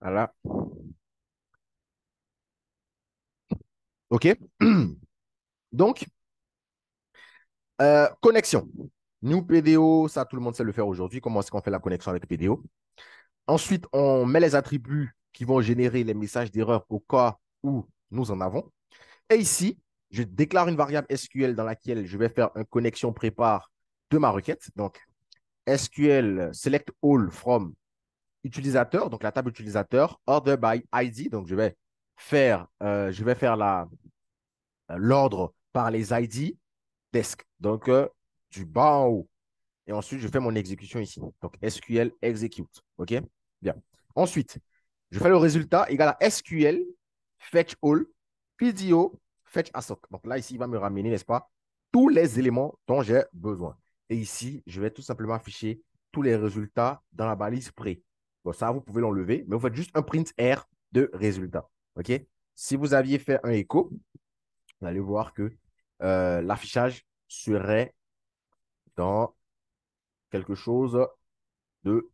Voilà. OK. Donc, connexion. New PDO, ça, tout le monde sait le faire aujourd'hui. Comment est-ce qu'on fait la connexion avec PDO? Ensuite, on met les attributs qui vont générer les messages d'erreur au cas où nous en avons. Et ici, je déclare une variable SQL dans laquelle je vais faire une connexion prépare de ma requête. Donc, SQL select all from utilisateur, donc la table utilisateur, order by ID. Donc, je vais faire l'ordre par les ID desk. Donc, du bas en haut. Et ensuite, je fais mon exécution ici. Donc, SQL execute. OK? Bien. Ensuite, je fais le résultat égal à SQL fetch all PDO fetch assoc. Donc là, ici, il va me ramener, n'est-ce pas, tous les éléments dont j'ai besoin. Et ici, je vais tout simplement afficher tous les résultats dans la balise pré. Bon, ça, vous pouvez l'enlever, mais vous faites juste un print R de résultats. OK? Si vous aviez fait un écho, vous allez voir que l'affichage serait dans quelque chose de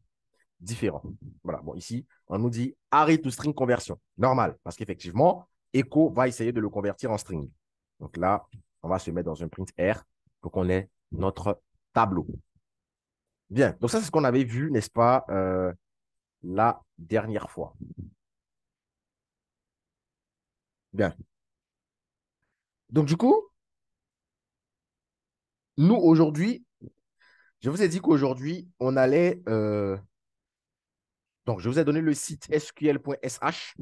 différent. Voilà. Bon, ici, on nous dit array to string conversion. Normal, parce qu'effectivement, echo va essayer de le convertir en string. Donc là, on va se mettre dans un print R pour qu'on ait notre tableau. Bien. Donc ça, c'est ce qu'on avait vu, n'est-ce pas, la dernière fois. Bien. Donc du coup, nous, aujourd'hui, je vous ai dit qu'aujourd'hui, on allait... donc, je vous ai donné le site sql.sh.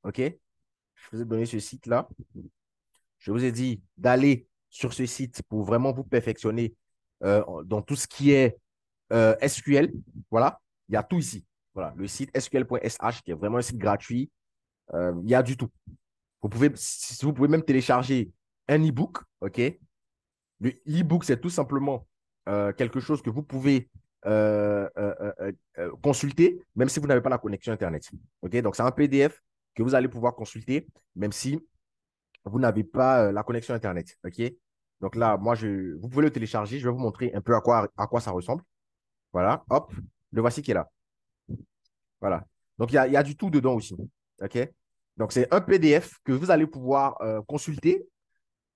OK? Je vous ai donné ce site-là. Je vous ai dit d'aller sur ce site pour vraiment vous perfectionner dans tout ce qui est SQL. Voilà, il y a tout ici. Voilà, le site sql.sh qui est vraiment un site gratuit. Il y a du tout. Vous pouvez même télécharger un e-book. OK? Le e-book, c'est tout simplement quelque chose que vous pouvez consulter, même si vous n'avez pas la connexion Internet. OK? Donc, c'est un PDF que vous allez pouvoir consulter, même si vous n'avez pas la connexion Internet. OK? Donc là, vous pouvez le télécharger. Je vais vous montrer un peu à quoi ça ressemble. Voilà, hop, le voici qui est là. Voilà. Donc, il y a du tout dedans aussi. OK? Donc, c'est un PDF que vous allez pouvoir consulter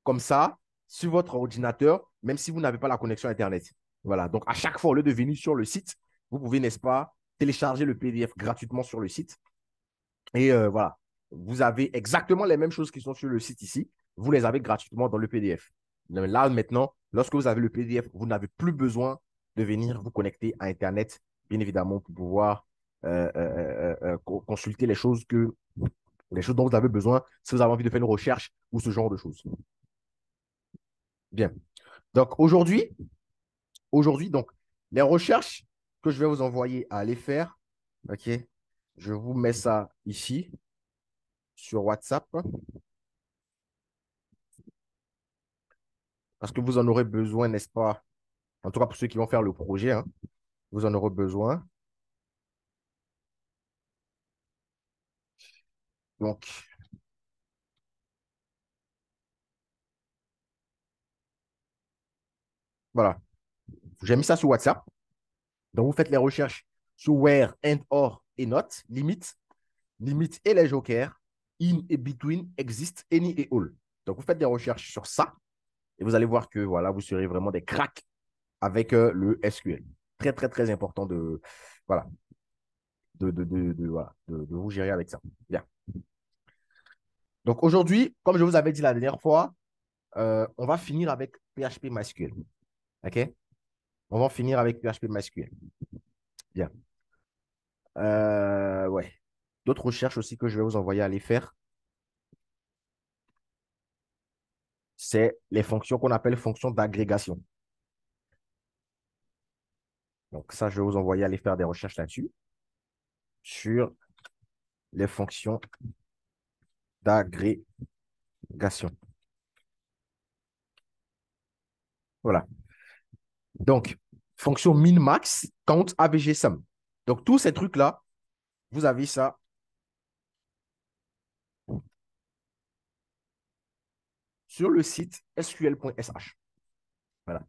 comme ça sur votre ordinateur, même si vous n'avez pas la connexion Internet. Voilà. Donc, à chaque fois, au lieu de venir sur le site, vous pouvez, n'est-ce pas, télécharger le PDF gratuitement sur le site. Et voilà, vous avez exactement les mêmes choses qui sont sur le site ici. Vous les avez gratuitement dans le PDF. Là, maintenant, lorsque vous avez le PDF, vous n'avez plus besoin de venir vous connecter à Internet, bien évidemment, pour pouvoir consulter les choses dont vous avez besoin si vous avez envie de faire une recherche ou ce genre de choses. Bien. Donc, aujourd'hui, donc, les recherches que je vais vous envoyer à aller faire, OK, je vous mets ça ici sur WhatsApp. Parce que vous en aurez besoin, n'est-ce pas? En tout cas, pour ceux qui vont faire le projet, hein, vous en aurez besoin. Donc, voilà. J'ai mis ça sur WhatsApp. Donc, vous faites les recherches sur where, and, or et not, limite, limite et les jokers, in et between, exist, any et all. Donc, vous faites des recherches sur ça et vous allez voir que voilà, vous serez vraiment des cracks avec le SQL. Très, très, très important voilà, voilà, de vous gérer avec ça. Bien. Donc, aujourd'hui, comme je vous avais dit la dernière fois, on va finir avec PHP MySQL. OK? On va finir avec PHP MySQL. Bien. Ouais. D'autres recherches aussi que je vais vous envoyer à aller faire, c'est les fonctions qu'on appelle fonctions d'agrégation. Donc, ça, je vais vous envoyer à aller faire des recherches là-dessus, sur les fonctions d'agrégation. Voilà. Donc, fonction min-max, count, ABG, sum. Donc, tous ces trucs-là, vous avez ça sur le site sql.sh. Voilà.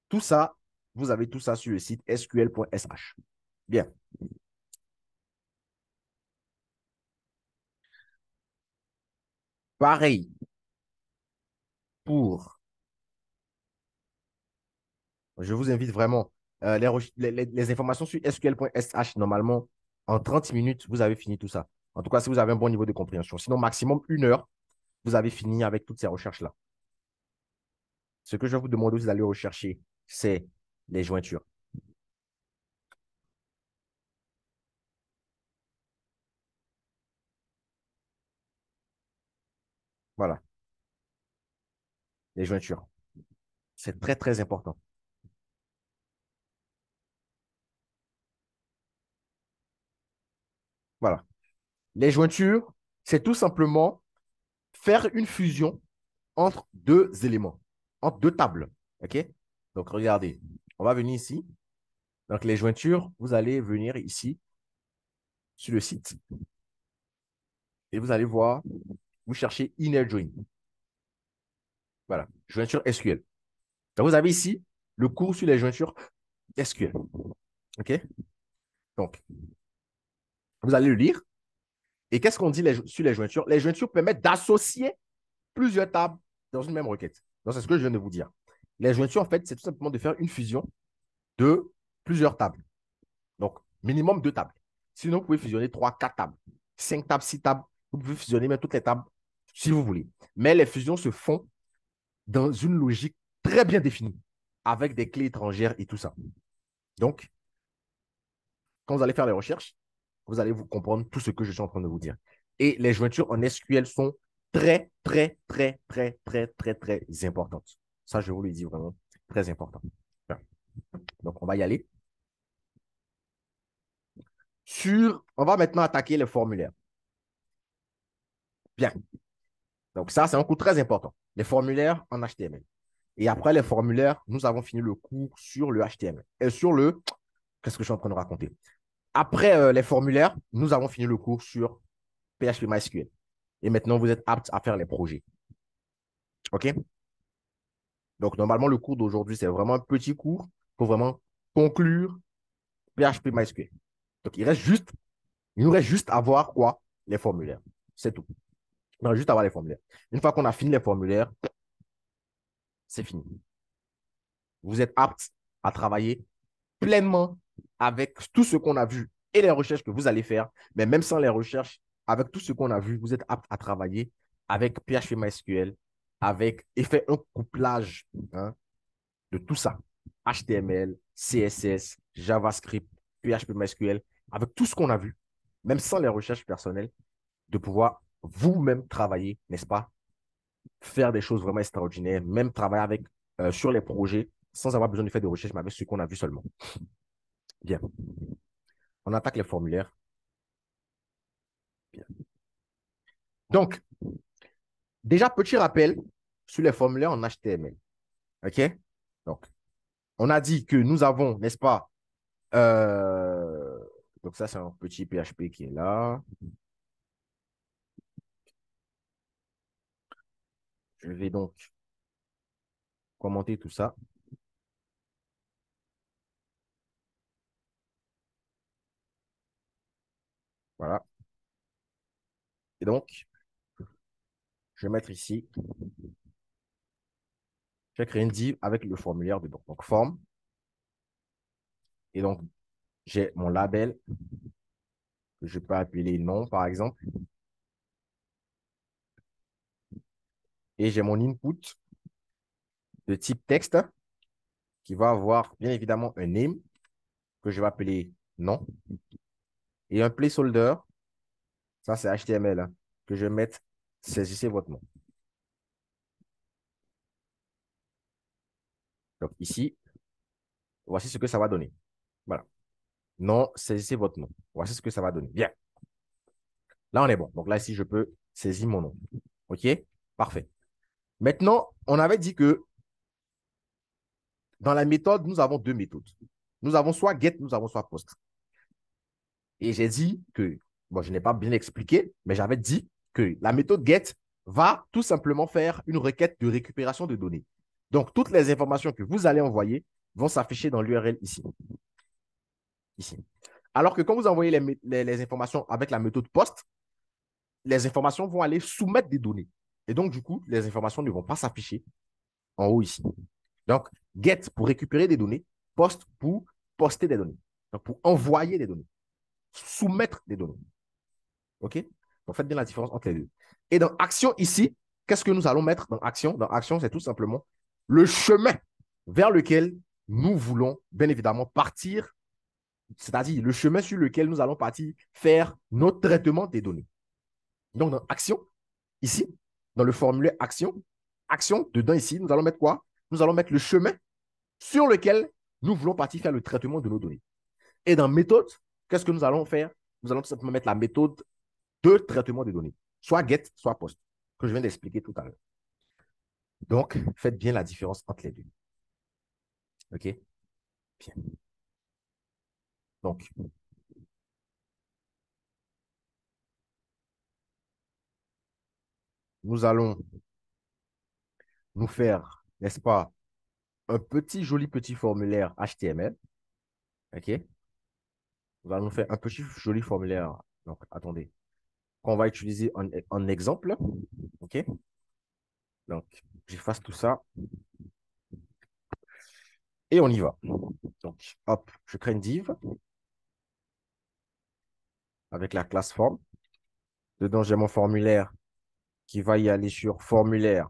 Tout ça, vous avez tout ça sur le site sql.sh. Bien. Pareil pour, je vous invite vraiment, les informations sur SQL.sh, normalement, en 30 minutes, vous avez fini tout ça. En tout cas, si vous avez un bon niveau de compréhension. Sinon, maximum 1 heure, vous avez fini avec toutes ces recherches-là. Ce que je vais vous demander, vous allez rechercher, c'est les jointures. Voilà, les jointures. C'est très, très important. Voilà. Les jointures, c'est tout simplement faire une fusion entre deux éléments, entre deux tables. OK? Donc, regardez, on va venir ici. Donc, les jointures, vous allez venir ici sur le site et vous allez voir, vous cherchez Inner Join. Voilà, jointure SQL. Donc, vous avez ici le cours sur les jointures SQL. OK? Donc, vous allez le lire. Et qu'est-ce qu'on dit sur les jointures? Les jointures permettent d'associer plusieurs tables dans une même requête. Donc, c'est ce que je viens de vous dire. Les jointures, en fait, c'est tout simplement de faire une fusion de plusieurs tables. Donc, minimum 2 tables. Sinon, vous pouvez fusionner 3, 4 tables, 5 tables, 6 tables. Vous pouvez fusionner même toutes les tables si vous voulez. Mais les fusions se font dans une logique très bien définie, avec des clés étrangères et tout ça. Donc, quand vous allez faire les recherches, vous allez vous comprendre tout ce que je suis en train de vous dire. Et les jointures en SQL sont très, très, très, très, très, très, très importantes. Ça, je vous le dis vraiment, très important. Donc, on va y aller. On va maintenant attaquer les formulaires. Bien. Donc, ça, c'est un cours très important. Les formulaires en HTML. Et après les formulaires, nous avons fini le cours sur le HTML. Et sur le... Qu'est-ce que je suis en train de raconter? Après les formulaires, nous avons fini le cours sur PHP MySQL. Et maintenant, vous êtes apte à faire les projets. OK? Donc, normalement, le cours d'aujourd'hui, c'est vraiment un petit cours pour vraiment conclure PHP MySQL. Donc, il nous reste juste à voir quoi? Les formulaires. C'est tout. Il nous reste juste à voir les formulaires. Une fois qu'on a fini les formulaires, c'est fini. Vous êtes apte à travailler pleinement avec tout ce qu'on a vu et les recherches que vous allez faire. Mais même sans les recherches, avec tout ce qu'on a vu, vous êtes apte à travailler avec PHP MySQL, avec et fait un couplage, hein, de tout ça. HTML, CSS, JavaScript, PHP MySQL, avec tout ce qu'on a vu, même sans les recherches personnelles, de pouvoir vous-même travailler, n'est-ce pas? Faire des choses vraiment extraordinaires, même travailler sur les projets sans avoir besoin de faire de recherches, mais avec ce qu'on a vu seulement. Bien. On attaque les formulaires. Bien. Donc, déjà, petit rappel sur les formulaires en HTML. OK? Donc, on a dit que nous avons, n'est-ce pas? euh, donc, ça, c'est un petit PHP qui est là. Je vais donc commenter tout ça. Voilà. Et donc, je vais mettre ici, je vais créer une div avec le formulaire dedans. Donc, forme. Et donc, j'ai mon label que je peux appeler nom, par exemple. Et j'ai mon input de type texte qui va avoir bien évidemment un name que je vais appeler nom et un placeholder, ça c'est HTML, hein, que je vais mettre saisissez votre nom. Donc ici, voici ce que ça va donner. Voilà. Non, saisissez votre nom. Voici ce que ça va donner. Bien. Là, on est bon. Donc là, ici, je peux saisir mon nom. OK? Parfait. Maintenant, on avait dit que dans la méthode, nous avons 2 méthodes. Nous avons soit get, nous avons soit post. Et j'ai dit que, bon, je n'ai pas bien expliqué, mais j'avais dit que la méthode get va tout simplement faire une requête de récupération de données. Donc, toutes les informations que vous allez envoyer vont s'afficher dans l'URL ici. Ici. Alors que quand vous envoyez les informations avec la méthode post, les informations vont aller soumettre des données. Et donc, du coup, les informations ne vont pas s'afficher en haut ici. Donc, get pour récupérer des données, post pour poster des données. Donc, pour envoyer des données, soumettre des données. OK? Donc, faites bien la différence entre les deux. Et dans action ici, qu'est-ce que nous allons mettre dans action? Dans action, c'est tout simplement le chemin vers lequel nous voulons, bien évidemment, partir, c'est-à-dire le chemin sur lequel nous allons partir faire notre traitement des données. Donc, dans action, ici, dans le formulaire action, action, dedans ici, nous allons mettre quoi? Nous allons mettre le chemin sur lequel nous voulons partir faire le traitement de nos données. Et dans méthode, qu'est-ce que nous allons faire? Nous allons tout simplement mettre la méthode de traitement des données, soit get, soit post, que je viens d'expliquer tout à l'heure. Donc, faites bien la différence entre les deux. OK? Bien. Donc, nous allons nous faire, n'est-ce pas, un petit, joli petit formulaire HTML. OK? Nous allons nous faire un petit, joli formulaire. Donc, attendez. Qu'on va utiliser en exemple. OK? Donc, j'efface tout ça et on y va. Donc, hop, je crée une div avec la classe form. Dedans, j'ai mon formulaire qui va y aller sur formulaire.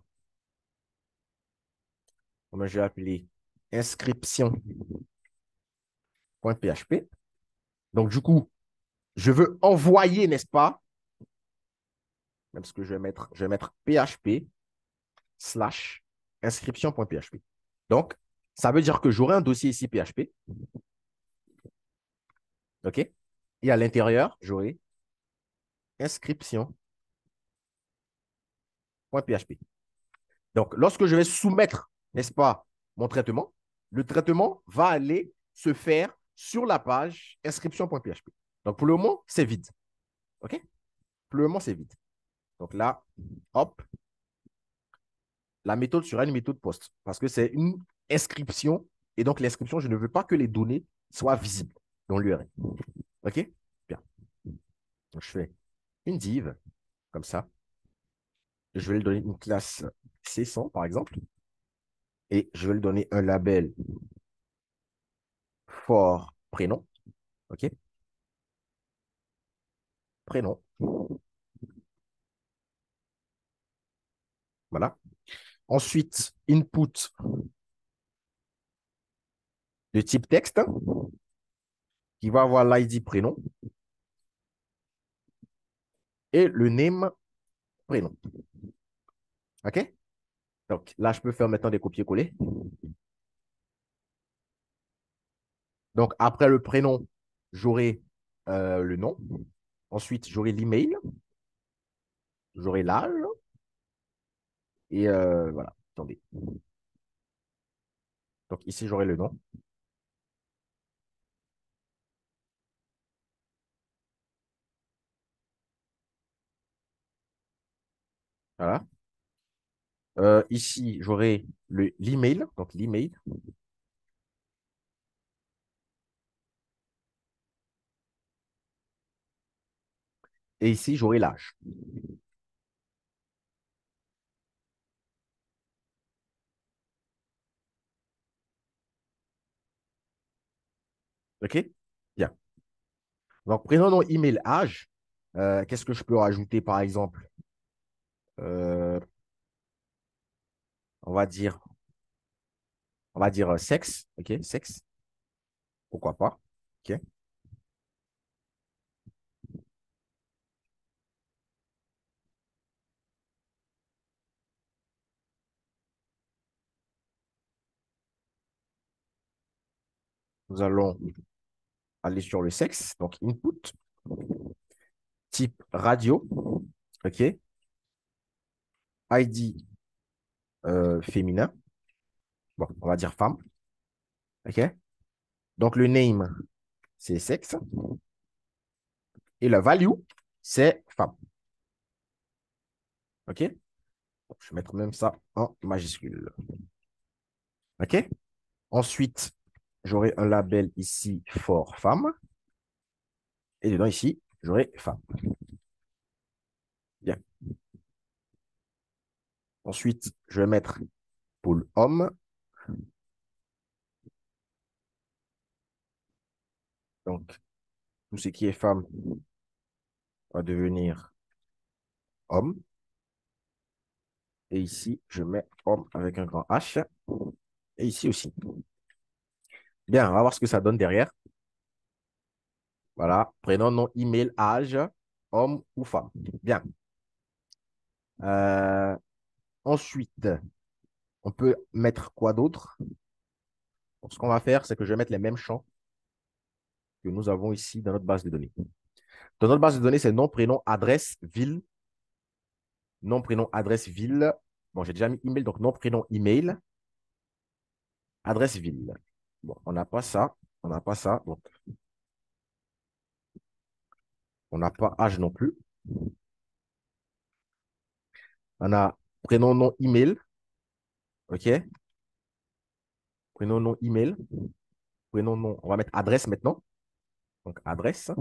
Comment je vais appeler inscription.php. Donc, du coup, je veux envoyer, n'est-ce pas? Même ce que je vais mettre php slash inscription.php. Donc, ça veut dire que j'aurai un dossier ici PHP. OK? Et à l'intérieur, j'aurai inscription.php. Donc, lorsque je vais soumettre, n'est-ce pas, mon traitement, le traitement va aller se faire sur la page inscription.php. Donc, pour le moment, c'est vide. OK? Pour le moment, c'est vide. Donc là, hop, la méthode sera une méthode post parce que c'est une inscription. Et donc, l'inscription, je ne veux pas que les données soient visibles dans l'URL. OK? Bien. Donc, je fais une div comme ça. Je vais lui donner une classe C100, par exemple. Et je vais lui donner un label for prénom. OK? Prénom. Voilà. Ensuite, input de type texte qui va avoir l'ID prénom et le name prénom. OK? Donc là, je peux faire maintenant des copier-coller. Donc après le prénom, j'aurai le nom. Ensuite, j'aurai l'email. J'aurai l'âge. Et voilà. Attendez. Donc ici, j'aurai le nom. Voilà. Ici, j'aurai l'email. Donc l'email. Et ici, j'aurai l'âge. OK? Bien. Donc prénom, nom, email, âge. Qu'est-ce que je peux rajouter, par exemple? Euh, on va dire, sexe. OK? Sexe. Pourquoi pas? OK? Nous allons aller sur le sexe. Donc input. Type radio. OK? ID féminin. Bon, on va dire femme. OK? Donc, le name, c'est sexe. Et le value, c'est femme. OK? Je vais mettre même ça en majuscule. OK? Ensuite, j'aurai un label ici for femme. Et dedans, ici, j'aurai femme. Bien. Ensuite, je vais mettre pôle homme. Donc, tout ce qui est femme va devenir homme. Et ici, je mets homme avec un grand H. Et ici aussi. Bien, on va voir ce que ça donne derrière. Voilà, prénom, nom, email, âge, homme ou femme. Bien. Euh, ensuite, on peut mettre quoi d'autre? Donc, ce qu'on va faire, c'est que je vais mettre les mêmes champs que nous avons ici dans notre base de données. Dans notre base de données, c'est nom, prénom, adresse, ville. Nom, prénom, adresse, ville. Bon, j'ai déjà mis email, donc nom, prénom, email, adresse, ville. Bon, on n'a pas ça. On n'a pas ça. Donc, on n'a pas âge non plus. On a prénom, nom, email. OK? Prénom, nom, email. Prénom, nom. On va mettre adresse maintenant. Donc, adresse.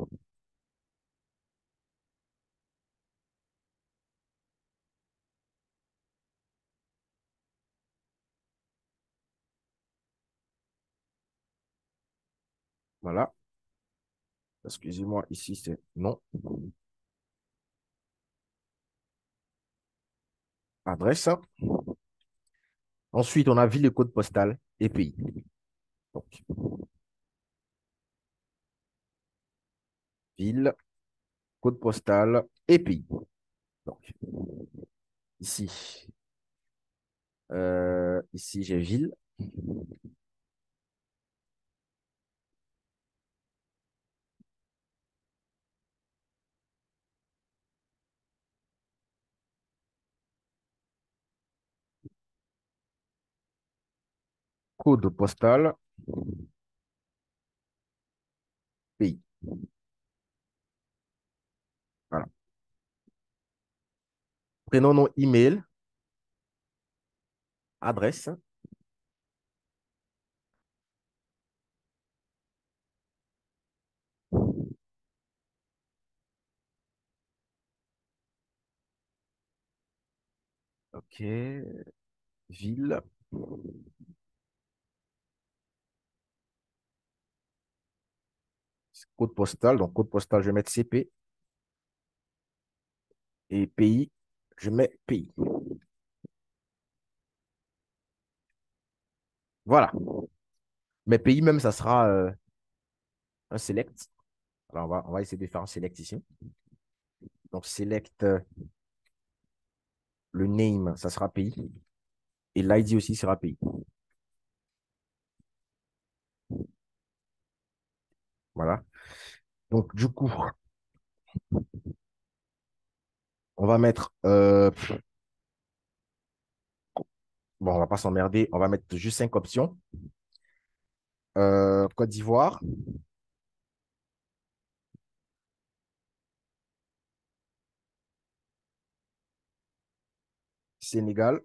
Voilà. Excusez-moi, ici, c'est nom, adresse. Ensuite, on a ville et code postal et pays. Donc, ville, code postal et pays. Donc, ici, ici j'ai ville, code postal, pays. Voilà. Prénom, nom, email, adresse, OK, ville, code postal. Donc, code postal, je vais mettre CP et pays, je mets pays. Voilà. Mais pays même, ça sera un select. Alors, on va essayer de faire un select ici. Donc, select le name, ça sera pays. Et l'ID aussi sera pays. Voilà. Donc, du coup, on va mettre, bon, on va pas s'emmerder, on va mettre juste 5 options. Côte d'Ivoire, Sénégal,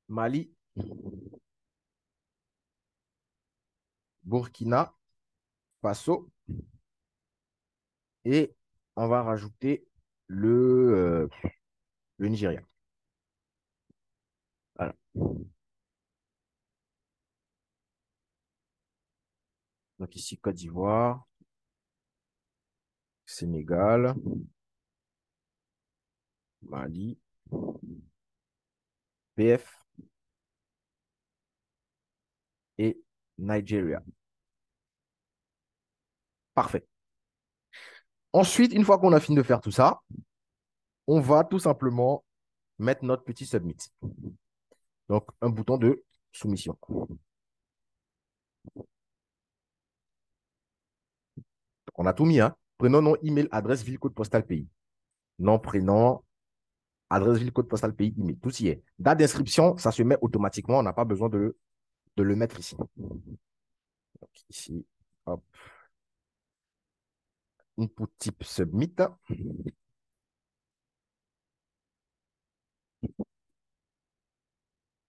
Mali, Burkina Faso et on va rajouter le Nigeria. Voilà. Donc ici, Côte d'Ivoire, Sénégal, Mali, PF et Nigeria. Parfait. Ensuite, une fois qu'on a fini de faire tout ça, on va tout simplement mettre notre petit submit. Donc, un bouton de soumission. On a tout mis, hein. Prénom, nom, email, adresse, ville, code postal, pays. Nom, prénom, adresse, ville, code postal, pays, email. Tout y est. Date d'inscription, ça se met automatiquement. On n'a pas besoin de le mettre ici. Donc, ici, hop, input type submit,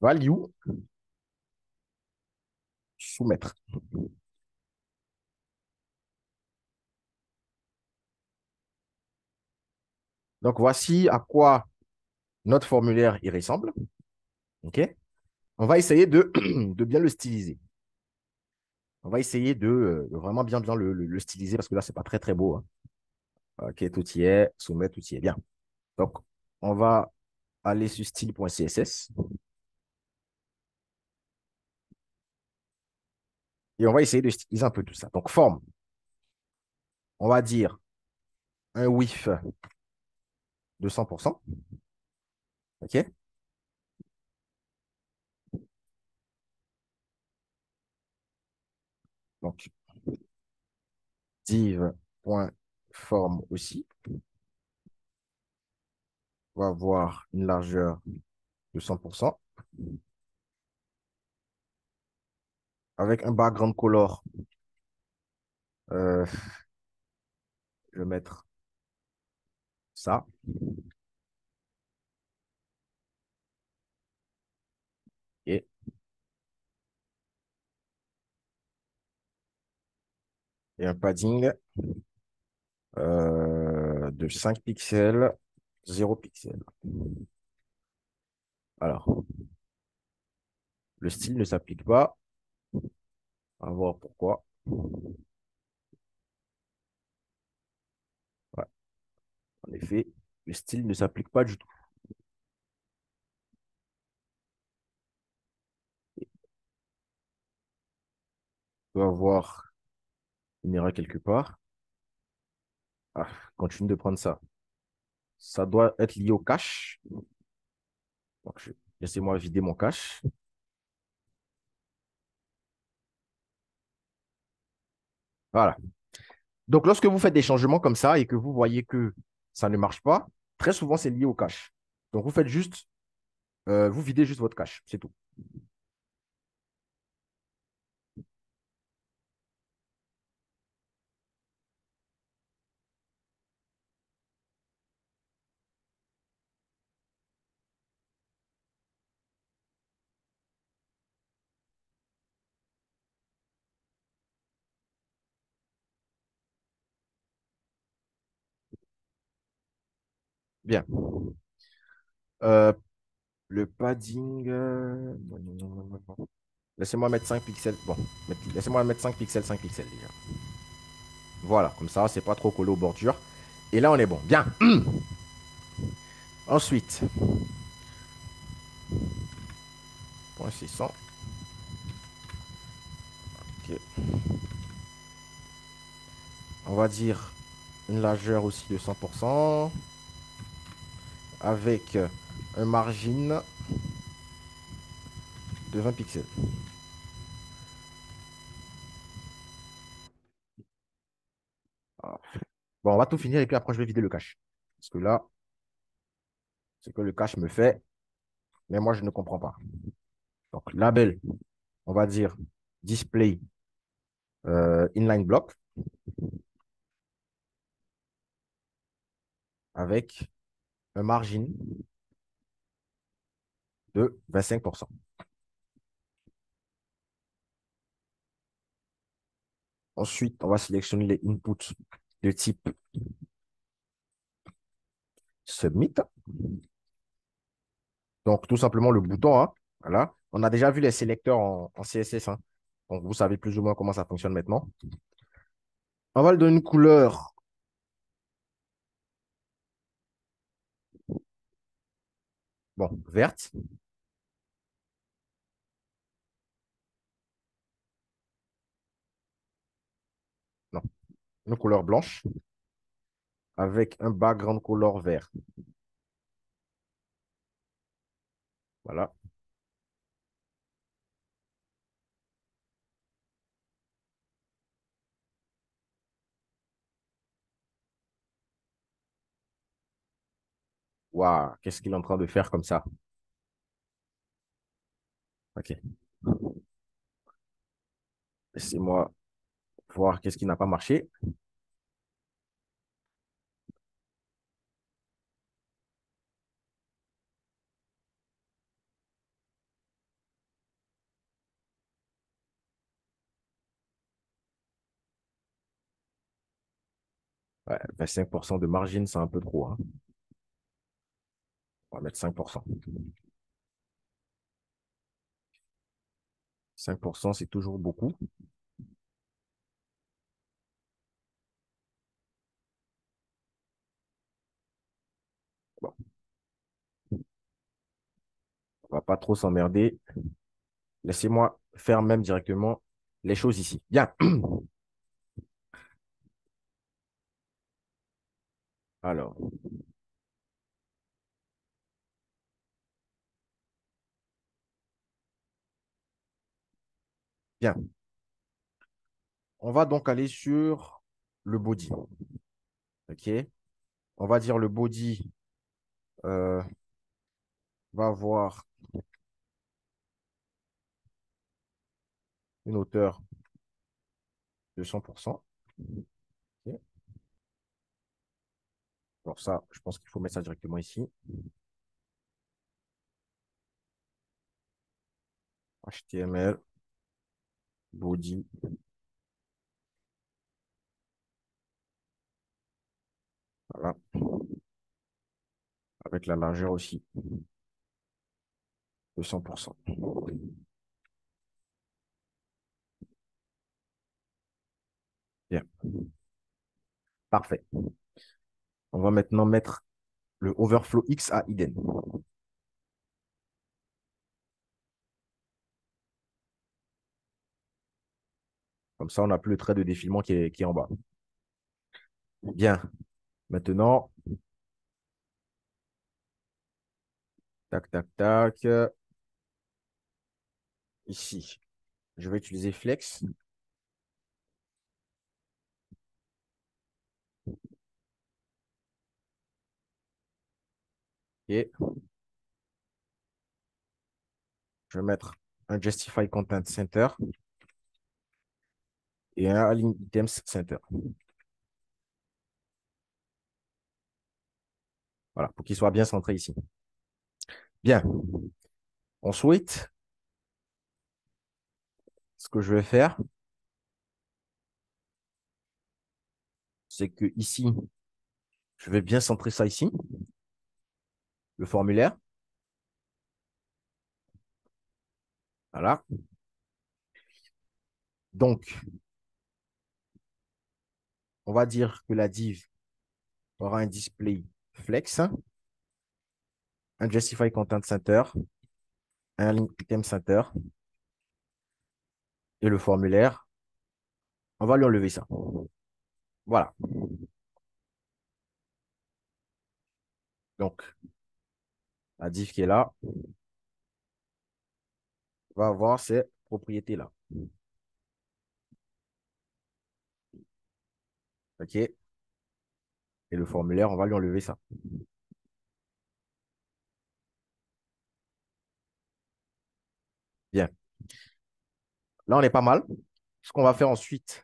value, soumettre. Donc, voici à quoi notre formulaire il ressemble. OK? On va essayer de bien le styliser. On va essayer de vraiment bien le styliser parce que là, c'est pas très, très beau, hein. OK, tout y est. Soumettre, tout y est. Bien. Donc, on va aller sur style.css et on va essayer de styliser un peu tout ça. Donc, forme, on va dire un width de 100%. OK? Donc, div.form aussi. On va avoir une largeur de 100% avec un background color. euh, je vais mettre ça et, et un padding de 5 pixels, 0 pixels. Alors, le style ne s'applique pas. On va voir pourquoi. Ouais, en effet, le style ne s'applique pas du tout. On va avoir une erreur quelque part. Ah, continue de prendre ça. Ça doit être lié au cache. Donc, laissez-moi vider mon cache. Voilà. Donc, lorsque vous faites des changements comme ça et que vous voyez que ça ne marche pas, très souvent, c'est lié au cache. Donc, vous faites juste, vous videz juste votre cache. C'est tout. Bien. Euh, le padding. Non, non, non, non, non. Laissez-moi mettre 5 pixels. Bon, laissez-moi mettre 5 pixels, 5 pixels déjà. Voilà, comme ça, c'est pas trop collé aux bordures. Et là, on est bon. Bien. Ensuite, point 600. Ok. On va dire une largeur aussi de 100% avec un margin de 20 pixels. Ah. Bon, on va tout finir et puis après, je vais vider le cache. Parce que là, c'est que le cache me fait, mais moi, je ne comprends pas. Donc, label, on va dire display inline block avec un margin de 25%. Ensuite, on va sélectionner les inputs de type submit. Donc, tout simplement le bouton, hein. Voilà. On a déjà vu les sélecteurs en CSS, hein. Donc, vous savez plus ou moins comment ça fonctionne maintenant. On va lui donner une couleur. Bon, verte. Non, une couleur blanche avec un background color vert. Voilà. Waouh, qu'est-ce qu'il est en train de faire comme ça? OK. Laissez-moi voir qu'est-ce qui n'a pas marché. Ouais, 25% de margin, c'est un peu trop, hein. On va mettre 5%. 5%, c'est toujours beaucoup. Bon, on va pas trop s'emmerder. Laissez-moi faire même directement les choses ici. Bien. Alors, bien. On va donc aller sur le body. OK? On va dire le body euh, va avoir une hauteur de 100%. OK. Alors ça, je pense qu'il faut mettre ça directement ici. HTML, body, voilà, avec la largeur aussi de 100%. Bien, parfait. On va maintenant mettre le overflow X à hidden. Comme ça, on n'a plus le trait de défilement qui est en bas. Bien, maintenant, tac, tac, tac, ici, je vais utiliser flex. Et je vais mettre un justify content center et un align items center. Voilà, pour qu'il soit bien centré ici. Bien. Ensuite, ce que je vais faire, c'est que ici, je vais bien centrer ça ici, le formulaire. Voilà. Donc, on va dire que la div aura un display flex, un justify content center, un align item center et le formulaire. On va lui enlever ça. Voilà. Donc, la div qui est là va avoir ces propriétés-là. OK? Et le formulaire, on va lui enlever ça. Bien. Là, on est pas mal. Ce qu'on va faire ensuite,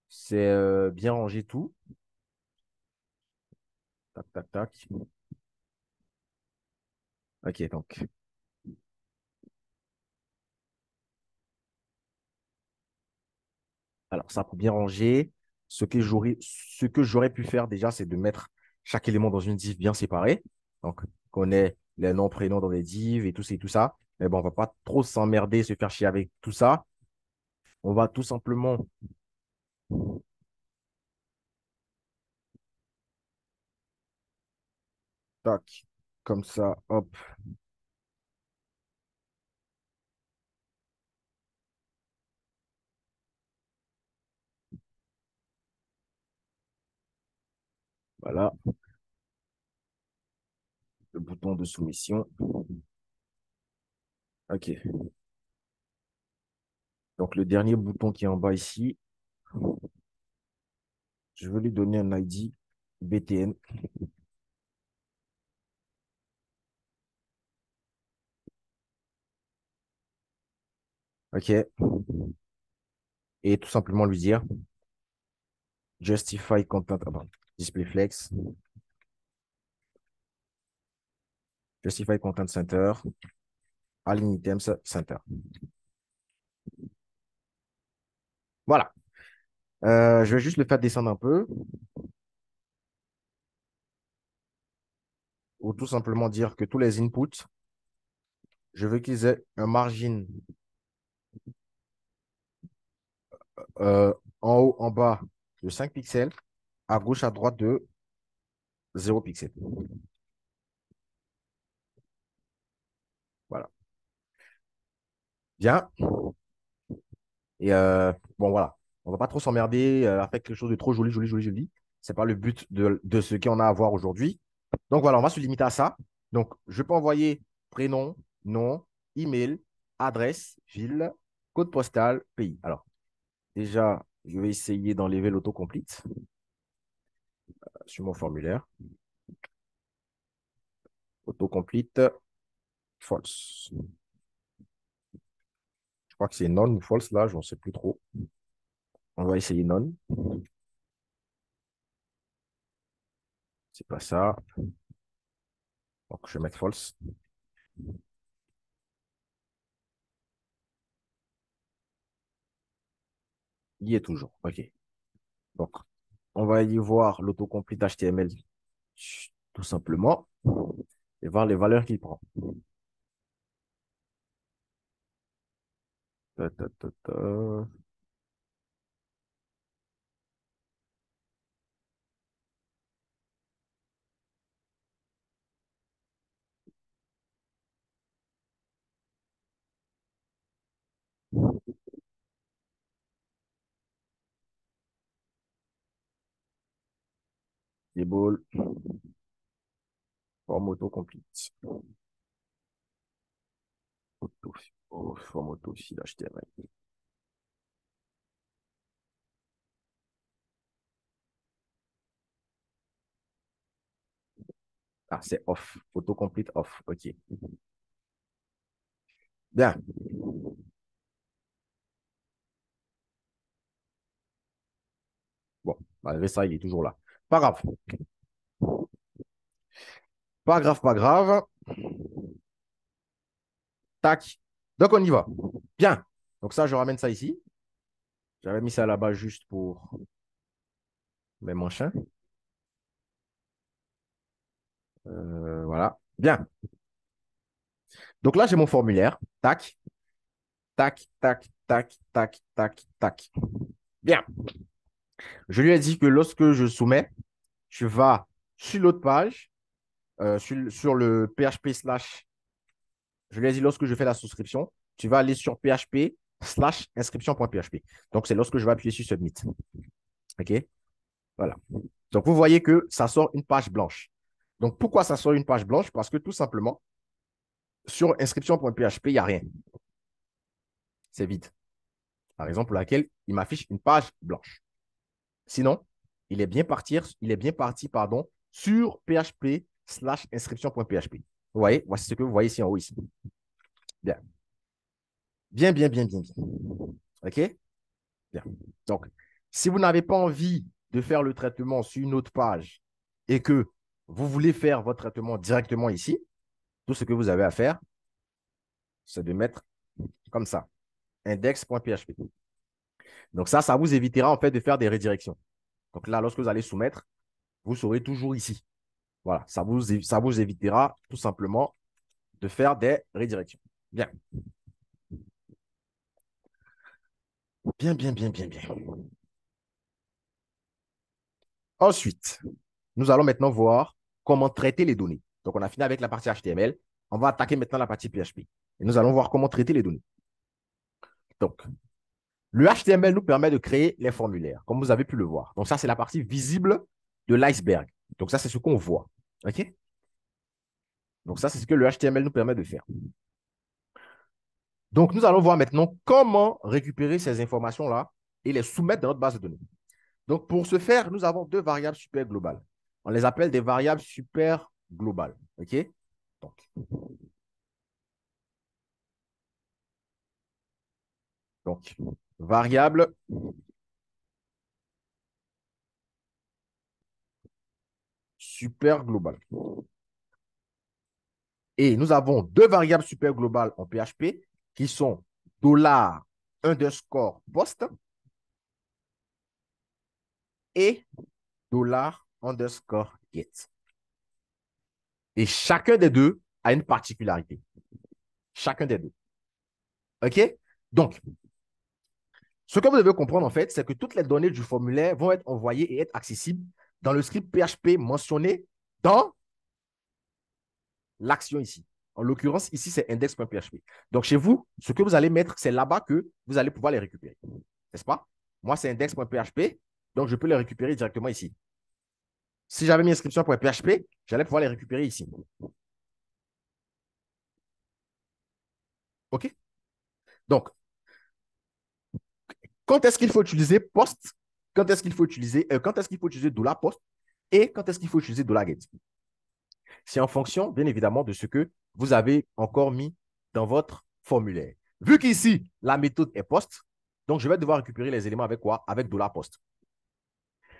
c'est bien ranger tout. Tac, tac, tac. OK, donc, alors ça, pour bien ranger, ce que j'aurais pu faire déjà, c'est de mettre chaque élément dans une div bien séparée. Donc, on ait les noms, prénoms dans des divs et tout ça. Mais bon, on ne va pas trop s'emmerder, se faire chier avec tout ça. On va tout simplement, tac, comme ça, hop, voilà, le bouton de soumission. OK. Donc, le dernier bouton qui est en bas ici, je vais lui donner un ID BTN. OK. Et tout simplement lui dire justify content, ah bon, display flex, justify content center, align items center. Voilà. Je vais juste le faire descendre un peu. ou tout simplement dire que tous les inputs, je veux qu'ils aient un margin euh, en haut, en bas de 5 pixels, à gauche, à droite de 0 pixels. Voilà. Bien. Et bon, voilà. On ne va pas trop s'emmerder avec quelque chose de trop joli, joli, joli, joli. Ce n'est pas le but de ce qu'on a à voir aujourd'hui. Donc voilà, on va se limiter à ça. Donc, je peux envoyer prénom, nom, email, adresse, ville, code postal, pays. Alors, déjà, je vais essayer d'enlever l'autocomplete sur mon formulaire. Autocomplete, false. Je crois que c'est non ou false là, je n'en sais plus trop. On va essayer non. C'est pas ça. Donc, je vais mettre false. Il y est toujours. OK. Donc, on va y voir l'autocomplete HTML tout simplement et voir les valeurs qu'il prend. Ta, ta, ta, ta. Table, forme autocomplete. Auto, forme autofill HTML. Ah, c'est off. Autocomplete off. OK. Bien. Bon, malgré ça, il est toujours là. Pas grave. Pas grave, pas grave. Tac. Donc, on y va. Bien. Donc, ça, je ramène ça ici. J'avais mis ça là-bas juste pour mes manches. Voilà. Bien. Donc là, j'ai mon formulaire. Tac, tac, tac, tac, tac, tac, tac. Bien. Je lui ai dit que lorsque je soumets, tu vas sur l'autre page, sur le PHP slash. Je lui ai dit lorsque je fais la souscription, tu vas aller sur PHP slash inscription.php. Donc, c'est lorsque je vais appuyer sur Submit. OK? Voilà. Donc, vous voyez que ça sort une page blanche. Donc, pourquoi ça sort une page blanche? Parce que tout simplement, sur inscription.php, il n'y a rien. C'est vide. La raison pour laquelle il m'affiche une page blanche. Sinon, il est bien parti pardon, sur PHP slash inscription.php. Vous voyez, voici ce que vous voyez ici en haut ici. Bien. Bien, bien, bien, bien, bien. OK? Bien. Donc, si vous n'avez pas envie de faire le traitement sur une autre page et que vous voulez faire votre traitement directement ici, tout ce que vous avez à faire, c'est de mettre comme ça, index.php. Donc ça vous évitera en fait de faire des redirections. Donc là, lorsque vous allez soumettre, vous serez toujours ici. Voilà, ça vous évitera tout simplement de faire des redirections. Bien. Bien, bien, bien, bien, bien. Ensuite, nous allons maintenant voir comment traiter les données. Donc, on a fini avec la partie HTML. On va attaquer maintenant la partie PHP. Et nous allons voir comment traiter les données. Donc, le HTML nous permet de créer les formulaires, comme vous avez pu le voir. Donc, ça, c'est la partie visible de l'iceberg. Donc, ça, c'est ce qu'on voit. OK? Donc, ça, c'est ce que le HTML nous permet de faire. Donc, nous allons voir maintenant comment récupérer ces informations-là et les soumettre dans notre base de données. Donc, pour ce faire, nous avons deux variables super globales. On les appelle des variables super globales. OK? Donc, donc variable super globale. Et nous avons deux variables super globales en PHP qui sont $_ et $_ get. Et chacun des deux a une particularité. Chacun des deux. OK? Donc, ce que vous devez comprendre, en fait, c'est que toutes les données du formulaire vont être envoyées et être accessibles dans le script PHP mentionné dans l'action ici. En l'occurrence, ici, c'est index.php. Donc, chez vous, ce que vous allez mettre, c'est là-bas que vous allez pouvoir les récupérer. N'est-ce pas? Moi, c'est index.php, donc je peux les récupérer directement ici. Si j'avais mis inscription.php, j'allais pouvoir les récupérer ici. OK? Donc, quand est-ce qu'il faut utiliser post? Quand est-ce qu'il faut utiliser $post? Et quand est-ce qu'il faut utiliser $get? C'est en fonction, bien évidemment, de ce que vous avez encore mis dans votre formulaire. Vu qu'ici, la méthode est post, donc je vais devoir récupérer les éléments avec quoi? Avec $post.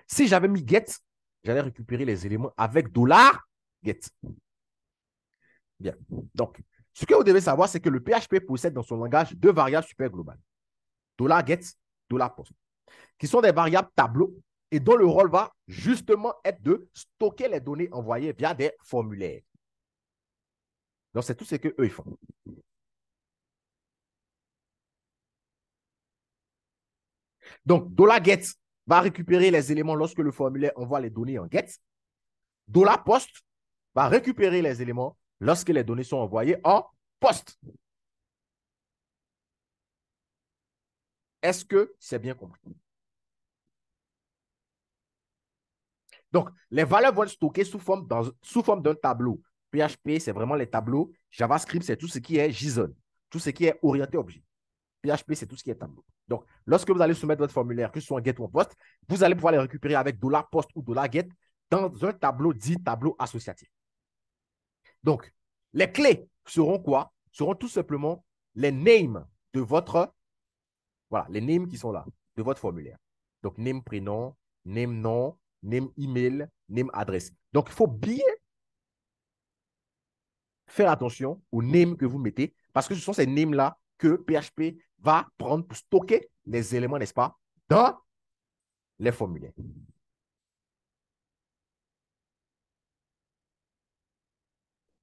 Si j'avais mis get, j'allais récupérer les éléments avec $get. Bien. Donc, ce que vous devez savoir, c'est que le PHP possède dans son langage deux variables super globales. $get, $post, qui sont des variables tableau et dont le rôle va justement être de stocker les données envoyées via des formulaires. Donc, c'est tout ce qu'eux, ils font. Donc, $get va récupérer les éléments lorsque le formulaire envoie les données en get. $post va récupérer les éléments lorsque les données sont envoyées en post. Est-ce que c'est bien compris? Donc, les valeurs vont être stockées sous forme d'un tableau. PHP, c'est vraiment les tableaux. JavaScript, c'est tout ce qui est JSON, tout ce qui est orienté objet. PHP, c'est tout ce qui est tableau. Donc, lorsque vous allez soumettre votre formulaire, que ce soit en get ou en post, vous allez pouvoir les récupérer avec $post ou $get dans un tableau dit tableau associatif. Donc, les clés seront quoi? Seront tout simplement les names de votre, voilà, les names qui sont là, de votre formulaire. Donc, name prénom, name nom, name email, name adresse. Donc, il faut bien faire attention aux names que vous mettez parce que ce sont ces names-là que PHP va prendre pour stocker les éléments, n'est-ce pas, dans les formulaires.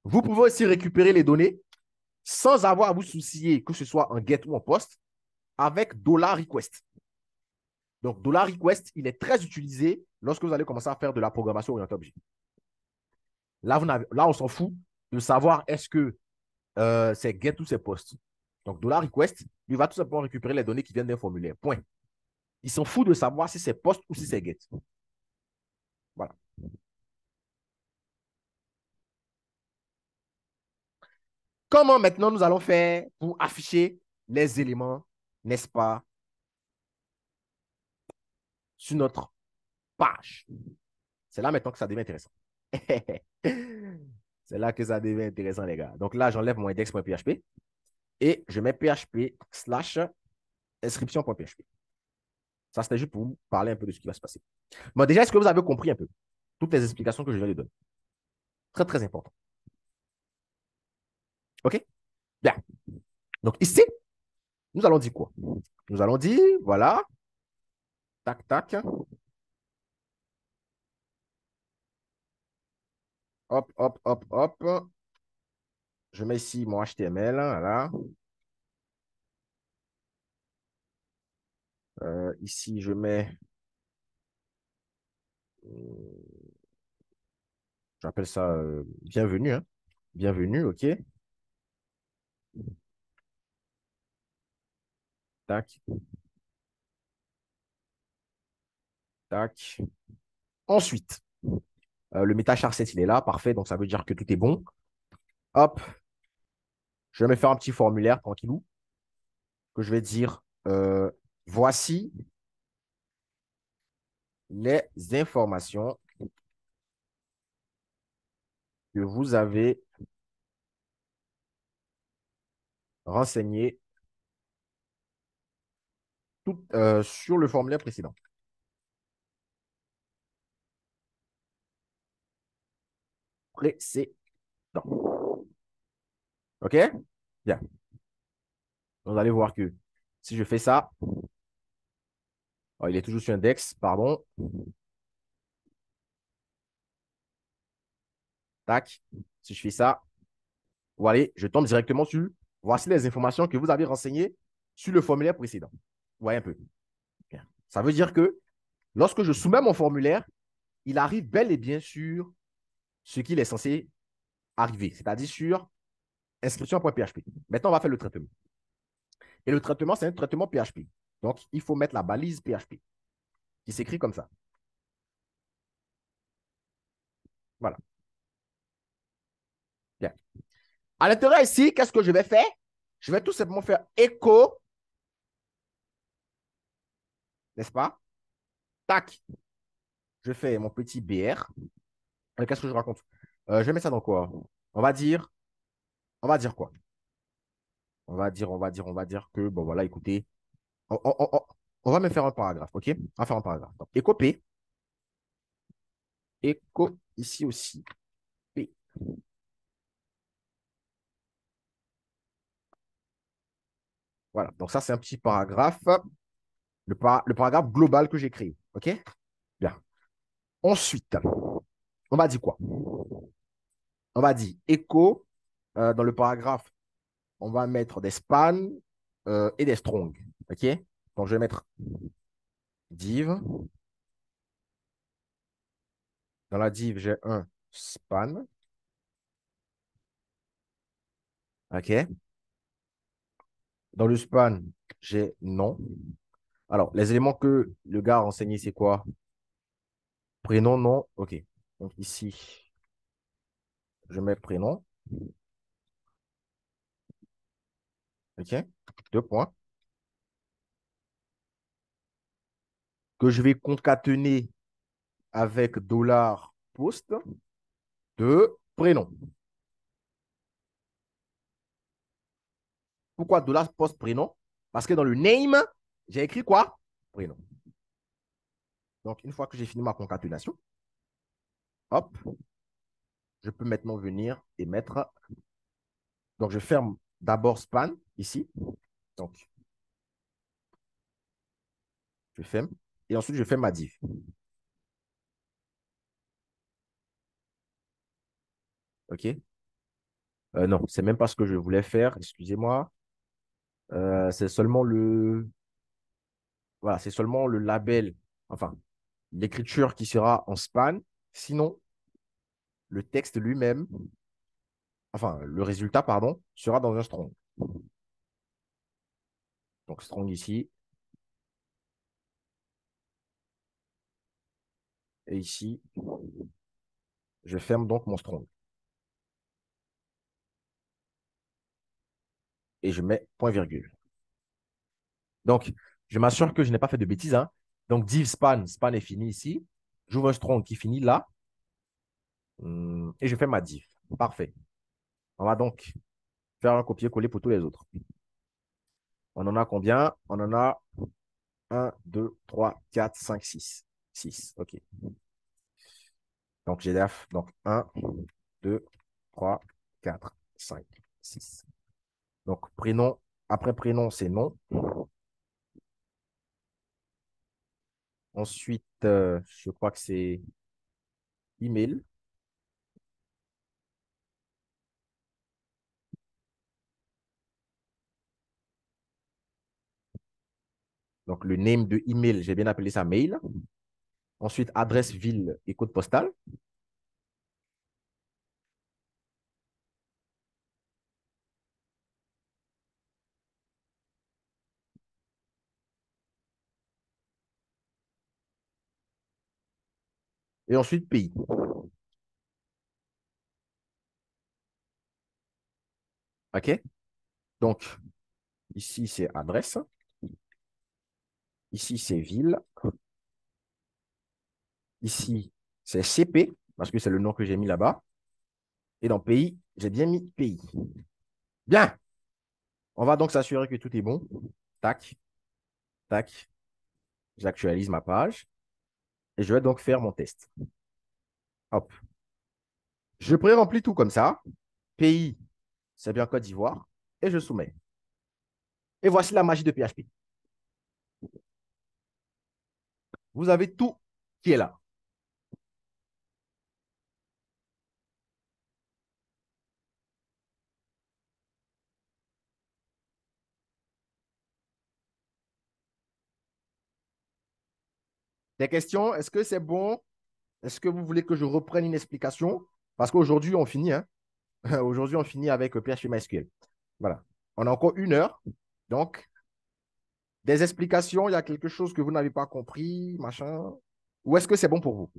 Vous pouvez aussi récupérer les données sans avoir à vous soucier que ce soit en get ou en post avec $request. Donc, $request, il est très utilisé lorsque vous allez commencer à faire de la programmation orientée objet. Là, on s'en fout de savoir est-ce que c'est get ou c'est post. Donc, $request, il va tout simplement récupérer les données qui viennent d'un formulaire. Point. Il s'en fout de savoir si c'est post ou si c'est get. Voilà. Comment maintenant nous allons faire pour afficher les éléments, n'est-ce pas, sur notre page? C'est là maintenant que ça devient intéressant. C'est là que ça devient intéressant, les gars. Donc là, j'enlève mon index.php et je mets php slash inscription.php. Ça, c'était juste pour vous parler un peu de ce qui va se passer. Bon, déjà, est-ce que vous avez compris un peu toutes les explications que je viens de donner? Très, très important. OK? Bien. Donc ici, nous allons dire quoi? Nous allons dire, voilà, tac, tac, hop, hop, hop, hop. Je mets ici mon HTML, voilà. Ici, je mets, j'appelle ça bienvenue, hein. Bienvenue, OK. Tac, tac. Ensuite, le MetaChar7, il est là, parfait, donc ça veut dire que tout est bon. Hop, je vais me faire un petit formulaire tranquillou que je vais dire voici les informations que vous avez renseignées sur le formulaire précédent. Précédent. OK? Bien. Vous allez voir que si je fais ça, oh, il est toujours sur index, pardon. Tac. Si je fais ça, voilà, je tombe directement sur voici les informations que vous avez renseignées sur le formulaire précédent. Vous voyez un peu. Bien. Ça veut dire que lorsque je soumets mon formulaire, il arrive bel et bien sur ce qu'il est censé arriver, c'est-à-dire sur inscription.php. Maintenant, on va faire le traitement. Et le traitement, c'est un traitement PHP. Donc, il faut mettre la balise PHP qui s'écrit comme ça. Voilà. Bien. À l'intérieur ici, qu'est-ce que je vais faire? Je vais tout simplement faire écho, n'est-ce pas? Tac. Je fais mon petit BR. Qu'est-ce que je raconte? Je vais mettre ça dans quoi? On va dire, on va dire quoi? On va dire que, bon, voilà, écoutez, on va me faire un paragraphe, OK? On va faire un paragraphe. Donc, écho P, écho ici aussi, P. Voilà, donc ça, c'est un petit paragraphe, le paragraphe global que j'ai créé, OK? Bien. Ensuite, on va dire quoi? On va dire écho, dans le paragraphe, on va mettre des spans et des strongs, OK? Donc, je vais mettre div. Dans la div, j'ai un span, OK? Dans le span, j'ai nom. Alors, les éléments que le gars a renseignés, c'est quoi? Prénom, nom, OK. Donc ici, je mets prénom, OK? Deux points. Que je vais concaténer avec $post de prénom. Pourquoi $post prénom? Parce que dans le name, j'ai écrit quoi? Prénom. Donc, une fois que j'ai fini ma concaténation, hop, je peux maintenant venir et mettre. Donc, je ferme d'abord span ici. Donc, je ferme. Et ensuite, je fais ma div. OK? Non, c'est même pas ce que je voulais faire. Excusez-moi. C'est seulement voilà, c'est seulement le label, enfin, l'écriture qui sera en span. Sinon, le texte lui-même, enfin, le résultat, pardon, sera dans un strong. Donc, strong ici et ici. Je ferme donc mon strong et je mets point virgule. Donc, je m'assure que je n'ai pas fait de bêtises, hein. Donc, div span, span est fini ici. J'ouvre un strong qui finit là. Et je fais ma div. Parfait. On va donc faire un copier-coller pour tous les autres. On en a combien? On en a 1, 2, 3, 4, 5, 6. 6, OK. Donc, GDF, donc 1, 2, 3, 4, 5, 6. Donc, prénom, après prénom, c'est nom. Ensuite, je crois que c'est email. Donc, le name de email, j'ai bien appelé ça mail. Ensuite, adresse, ville et code postal. Et ensuite, pays. OK? Donc, ici, c'est adresse. Ici, c'est ville. Ici, c'est CP, parce que c'est le nom que j'ai mis là-bas. Et dans pays, j'ai bien mis pays. Bien. On va donc s'assurer que tout est bon. Tac, tac. J'actualise ma page. Et je vais donc faire mon test. Hop. Je pré-remplis tout comme ça. Pays, c'est bien Côte d'Ivoire. Et je soumets. Et voici la magie de PHP. Vous avez tout qui est là. Des questions? Est-ce que c'est bon? Est-ce que vous voulez que je reprenne une explication? Parce qu'aujourd'hui, on finit, hein? Aujourd'hui, on finit avec PHP MySQL. Voilà. On a encore 1 heure. Donc, des explications, il y a quelque chose que vous n'avez pas compris, machin. Ou est-ce que c'est bon pour vous?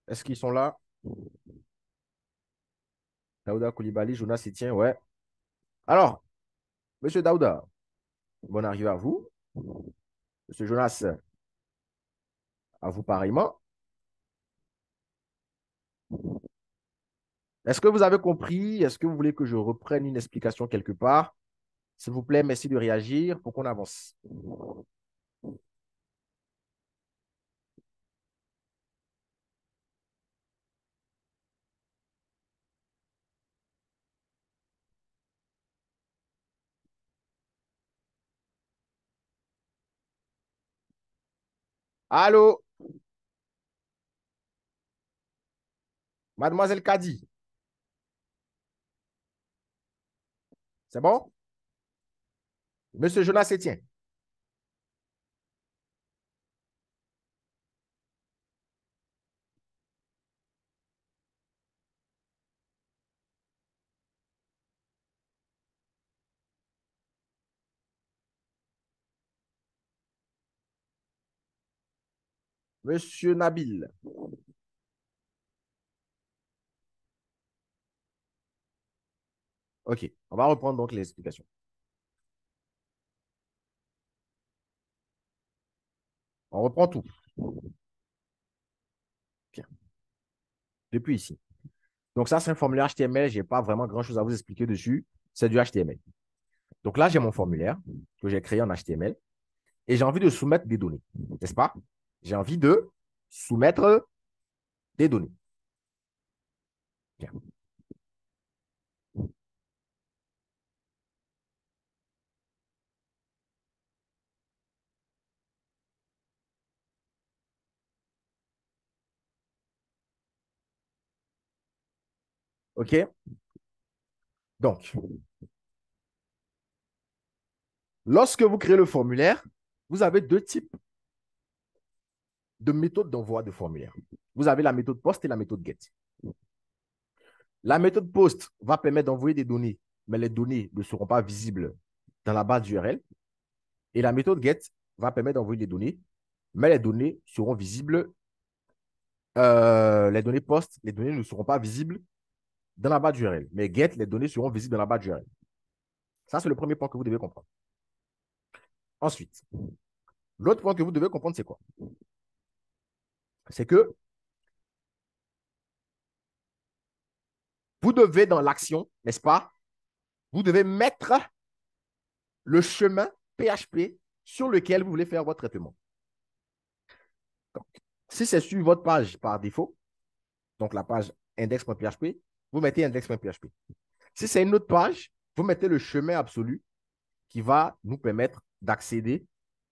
Est-ce qu'ils sont là? Daouda Koulibaly, Jonas Etienne, ouais. Alors, Monsieur Daouda, bonne arrivée à vous. Monsieur Jonas, à vous pareillement. Est-ce que vous avez compris? Est-ce que vous voulez que je reprenne une explication quelque part? S'il vous plaît, merci de réagir pour qu'on avance. Allô, Mademoiselle Kadi, c'est bon? Monsieur Jonas Etienne, Monsieur Nabil. OK, on va reprendre donc les explications. On reprend tout. Bien. Depuis ici. Donc ça, c'est un formulaire HTML. Je n'ai pas vraiment grand-chose à vous expliquer dessus. C'est du HTML. Donc là, j'ai mon formulaire que j'ai créé en HTML et j'ai envie de soumettre des données, n'est-ce pas? J'ai envie de soumettre des données. Bien. OK? Donc, lorsque vous créez le formulaire, vous avez 2 types de méthodes d'envoi de formulaire. Vous avez la méthode POST et la méthode GET. La méthode POST va permettre d'envoyer des données, mais les données ne seront pas visibles dans la base URL. Et la méthode GET va permettre d'envoyer des données, mais les données seront visibles. Les données POST, les données ne seront pas visibles dans la base URL. Mais GET, les données seront visibles dans la base URL. Ça, c'est le premier point que vous devez comprendre. Ensuite, l'autre point que vous devez comprendre, c'est quoi? C'est que vous devez, dans l'action, n'est-ce pas, vous devez mettre le chemin PHP sur lequel vous voulez faire votre traitement. Donc, si c'est sur votre page par défaut, donc la page index.php, vous mettez index.php. Si c'est une autre page, vous mettez le chemin absolu qui va nous permettre d'accéder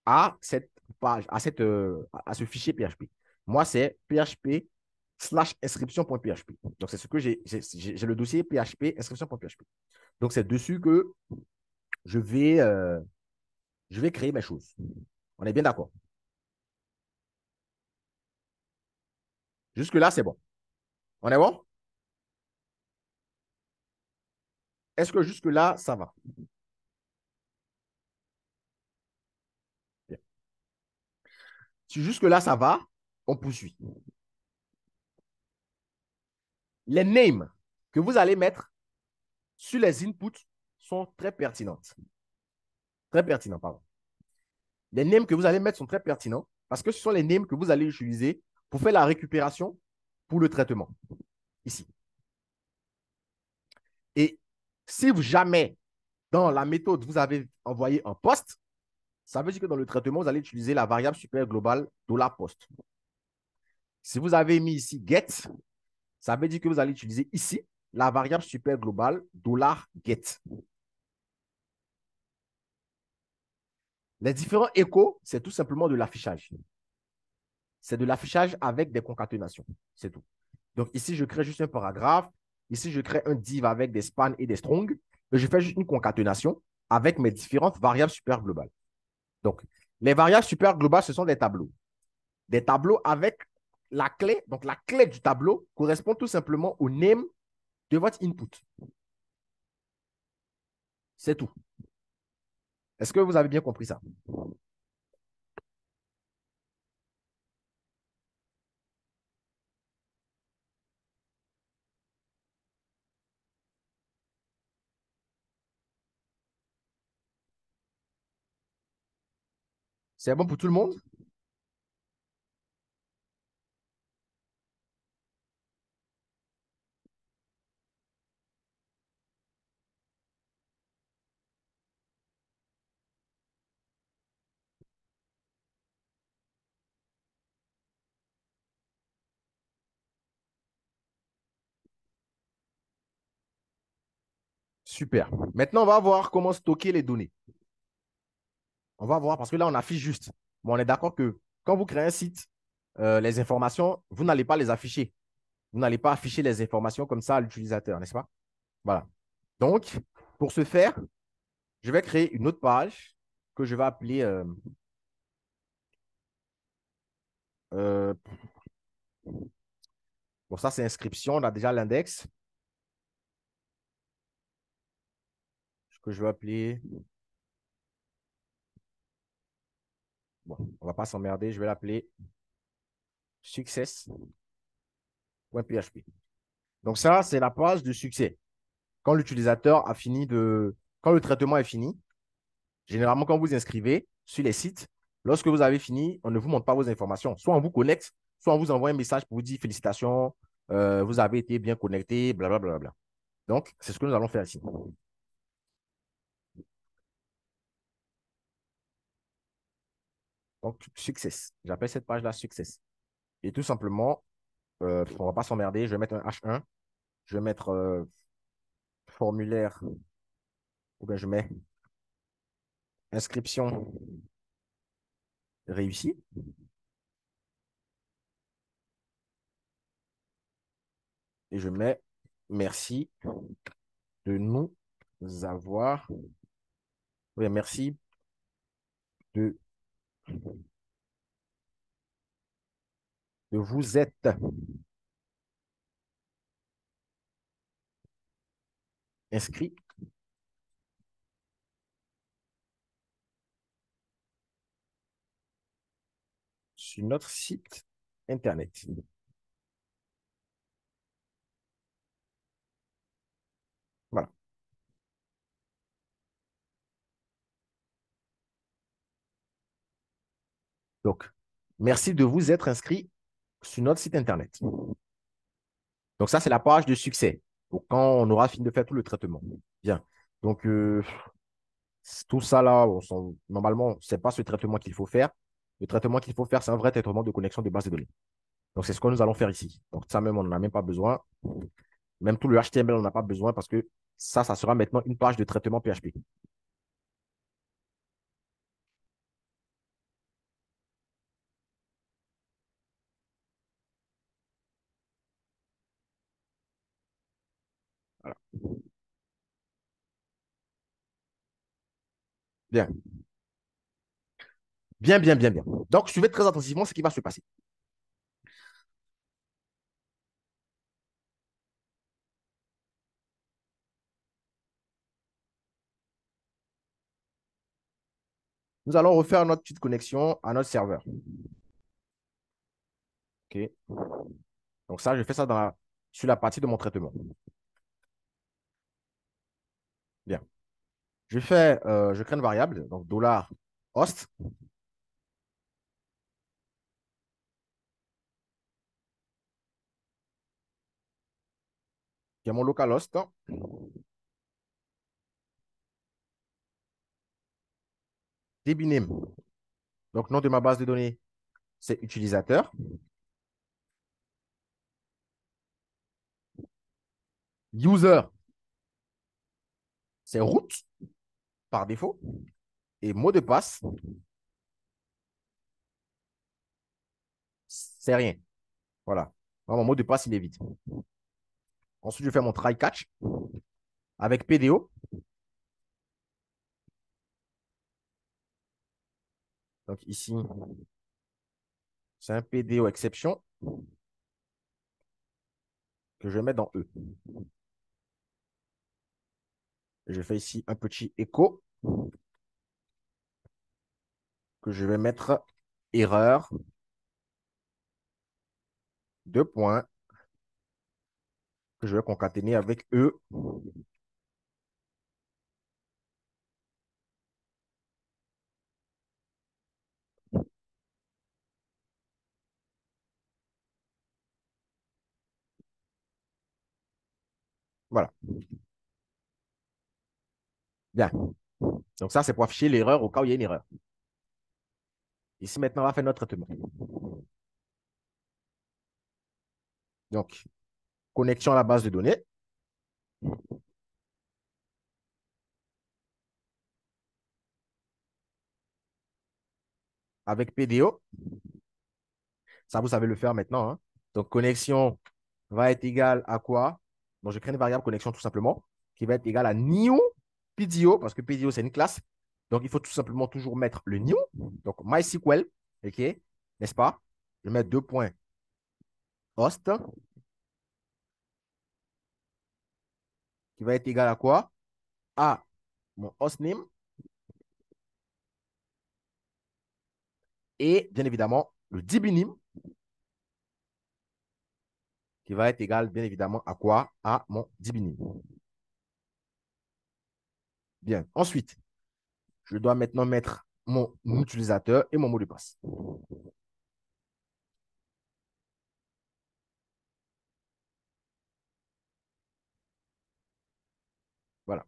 à cette page, à ce fichier PHP. Moi, c'est php/inscription.php. Donc, c'est ce que j'ai le dossier PHP inscription.php. Donc, c'est dessus que je vais, euh, je vais créer mes choses. On est bien d'accord. Jusque-là, c'est bon. On est bon? Est-ce que jusque-là, ça va? Bien. Si jusque-là, ça va, on poursuit. Les names que vous allez mettre sur les inputs sont très pertinentes. Très pertinents, pardon. Les names que vous allez mettre sont très pertinents parce que ce sont les names que vous allez utiliser pour faire la récupération pour le traitement. Ici. Et si jamais dans la méthode, vous avez envoyé un post, ça veut dire que dans le traitement, vous allez utiliser la variable super globale $post. Si vous avez mis ici get, ça veut dire que vous allez utiliser ici la variable super globale $get. Les différents échos, c'est tout simplement de l'affichage. c'est de l'affichage avec des concaténations. C'est tout. Donc ici, je crée juste un paragraphe. Ici, je crée un div avec des spans et des strongs. Et je fais juste une concaténation avec mes différentes variables super globales. Donc, les variables super globales, ce sont des tableaux. Des tableaux avec la clé. Donc, la clé du tableau correspond tout simplement au name de votre input. C'est tout. Est-ce que vous avez bien compris ça? C'est bon pour tout le monde? Super. Maintenant, on va voir comment stocker les données. On va voir parce que là, on affiche juste. Bon, on est d'accord que quand vous créez un site, les informations, vous n'allez pas les afficher. Vous n'allez pas afficher les informations comme ça à l'utilisateur, n'est-ce pas? Voilà. Donc, pour ce faire, je vais créer une autre page que je vais appeler euh, bon, ça, c'est inscription. On a déjà l'index que je vais appeler. Bon, on ne va pas s'emmerder. Je vais l'appeler success.php. Donc, ça, c'est la page de succès. Quand l'utilisateur a fini de. Quand le traitement est fini, généralement, quand vous inscrivez sur les sites, lorsque vous avez fini, on ne vous montre pas vos informations. Soit on vous connecte, soit on vous envoie un message pour vous dire félicitations, vous avez été bien connecté, blablabla. Bla, bla, bla. Donc, c'est ce que nous allons faire ici. Donc, success. J'appelle cette page-là success. Et tout simplement, on ne va pas s'emmerder. Je vais mettre un H1. Je vais mettre formulaire, ou bien je mets inscription réussie. Et je mets merci de nous avoir. Oui, merci de, de vous être inscrit sur notre site Internet. Voilà. Donc, merci de vous être inscrit sur notre site Internet. Donc, ça, c'est la page de succès. Donc, quand on aura fini de faire tout le traitement. Bien. Donc, tout ça là, normalement, ce n'est pas ce traitement qu'il faut faire. Le traitement qu'il faut faire, c'est un vrai traitement de connexion de base de données. Donc, c'est ce que nous allons faire ici. Donc, ça même, on n'en a même pas besoin. Même tout le HTML, on n'a pas besoin parce que ça sera maintenant une page de traitement PHP. Voilà. Bien, bien, bien, bien, bien. Donc, suivez très attentivement ce qui va se passer. Nous allons refaire notre petite connexion à notre serveur. OK. Donc, ça, je fais ça sur la partie de mon traitement. Bien. Je crée une variable, donc $host, qui est mon localhost, dbname. Donc, nom de ma base de données, c'est utilisateur. User, c'est root par défaut. Et mot de passe, c'est rien. Voilà. Mon mot de passe, il est vide. Ensuite, je fais mon try catch avec PDO. Donc ici, c'est un PDO exception que je mets dans E. Je fais ici un petit écho que je vais mettre erreur, deux points, que je vais concaténer avec E. Voilà. Bien. Donc ça, c'est pour afficher l'erreur au cas où il y a une erreur. Ici, maintenant, on va faire notre traitement. Donc, connexion à la base de données. Avec PDO. Ça, vous savez le faire maintenant, hein. Donc, connexion va être égale à quoi? Donc, je crée une variable connexion tout simplement qui va être égale à new PDO parce que PDO, c'est une classe. Donc, il faut tout simplement toujours mettre le new. Donc, MySQL, OK, n'est-ce pas? Je mets deux points host qui va être égal à quoi? À mon hostname et bien évidemment le dbName qui va être égal bien évidemment à quoi? À mon dbName. Bien. Ensuite, je dois maintenant mettre mon utilisateur et mon mot de passe. Voilà.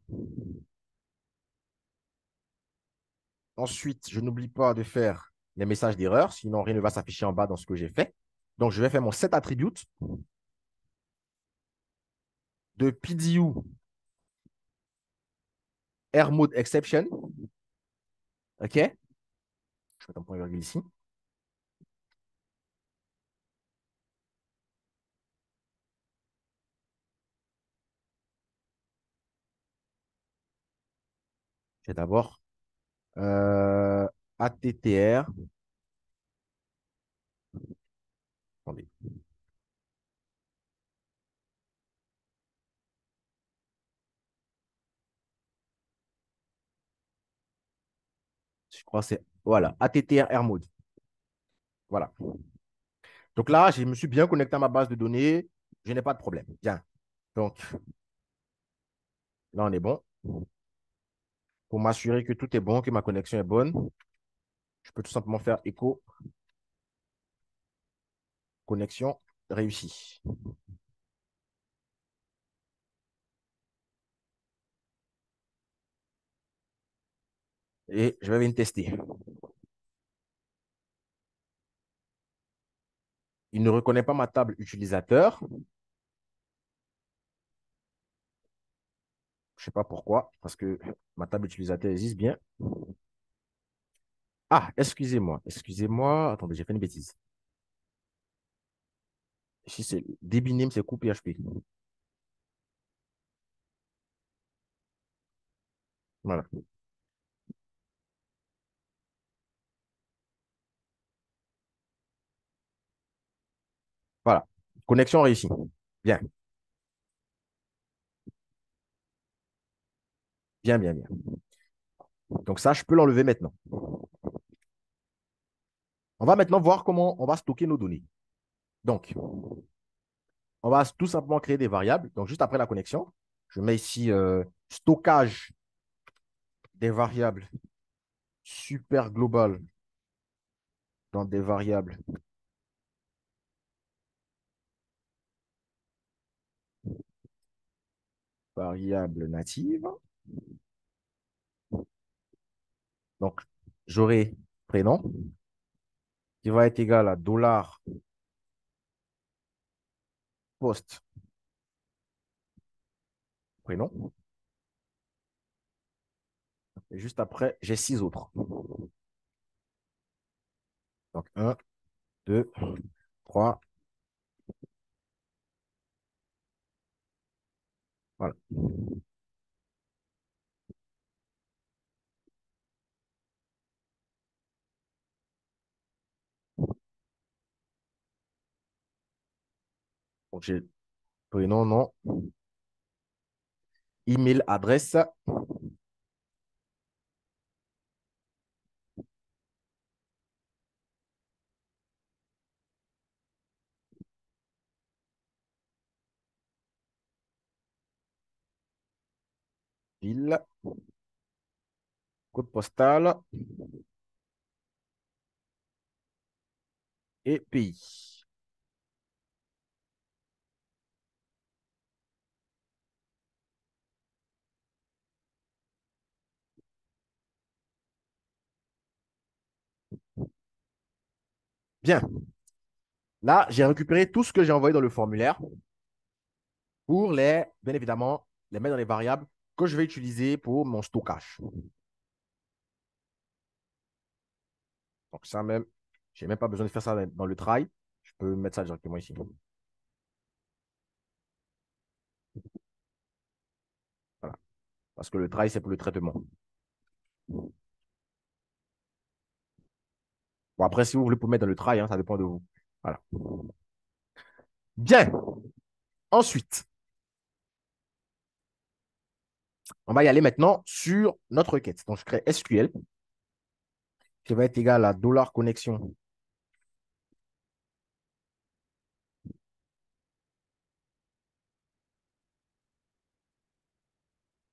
Ensuite, je n'oublie pas de faire les messages d'erreur, sinon rien ne va s'afficher en bas dans ce que j'ai fait. Donc, je vais faire mon set attribute de PDU air mode exception. OK? Je vais un point virgule ici. Je vais d'abord attr. Attendez. Je crois que c'est. Voilà. attr air mode. Voilà. Donc là, je me suis bien connecté à ma base de données. Je n'ai pas de problème. Bien. Donc là, on est bon. Pour m'assurer que tout est bon, que ma connexion est bonne, je peux tout simplement faire écho connexion réussie. Et je vais venir tester. Il ne reconnaît pas ma table utilisateur. Je ne sais pas pourquoi, parce que ma table utilisateur existe bien. Ah, excusez-moi. Excusez-moi. Attendez, j'ai fait une bêtise. Ici, c'est dbName, c'est coup PHP. Voilà. Voilà. Connexion réussie. Bien. Bien, bien, bien. Donc ça, je peux l'enlever maintenant. On va maintenant voir comment on va stocker nos données. Donc, on va tout simplement créer des variables. Donc, juste après la connexion, je mets ici stockage des variables super globales dans des variables natives. Donc, j'aurai prénom qui va être égal à dollar post prénom. Et juste après, j'ai six autres. Donc, un, 2, 3. Voilà. Donc, j'ai prénom, nom, email, adresse. Ville, code postal et pays. Bien. Là, j'ai récupéré tout ce que j'ai envoyé dans le formulaire pour bien évidemment, les mettre dans les variables que je vais utiliser pour mon stockage. Donc, ça même, je n'ai même pas besoin de faire ça dans le try. Je peux mettre ça directement ici. Voilà. Parce que le try, c'est pour le traitement. Bon, après, si vous voulez, vous mettre dans le try, hein, ça dépend de vous. Voilà. Bien. Ensuite, on va y aller maintenant sur notre requête. Donc, je crée SQL qui va être égal à $connexion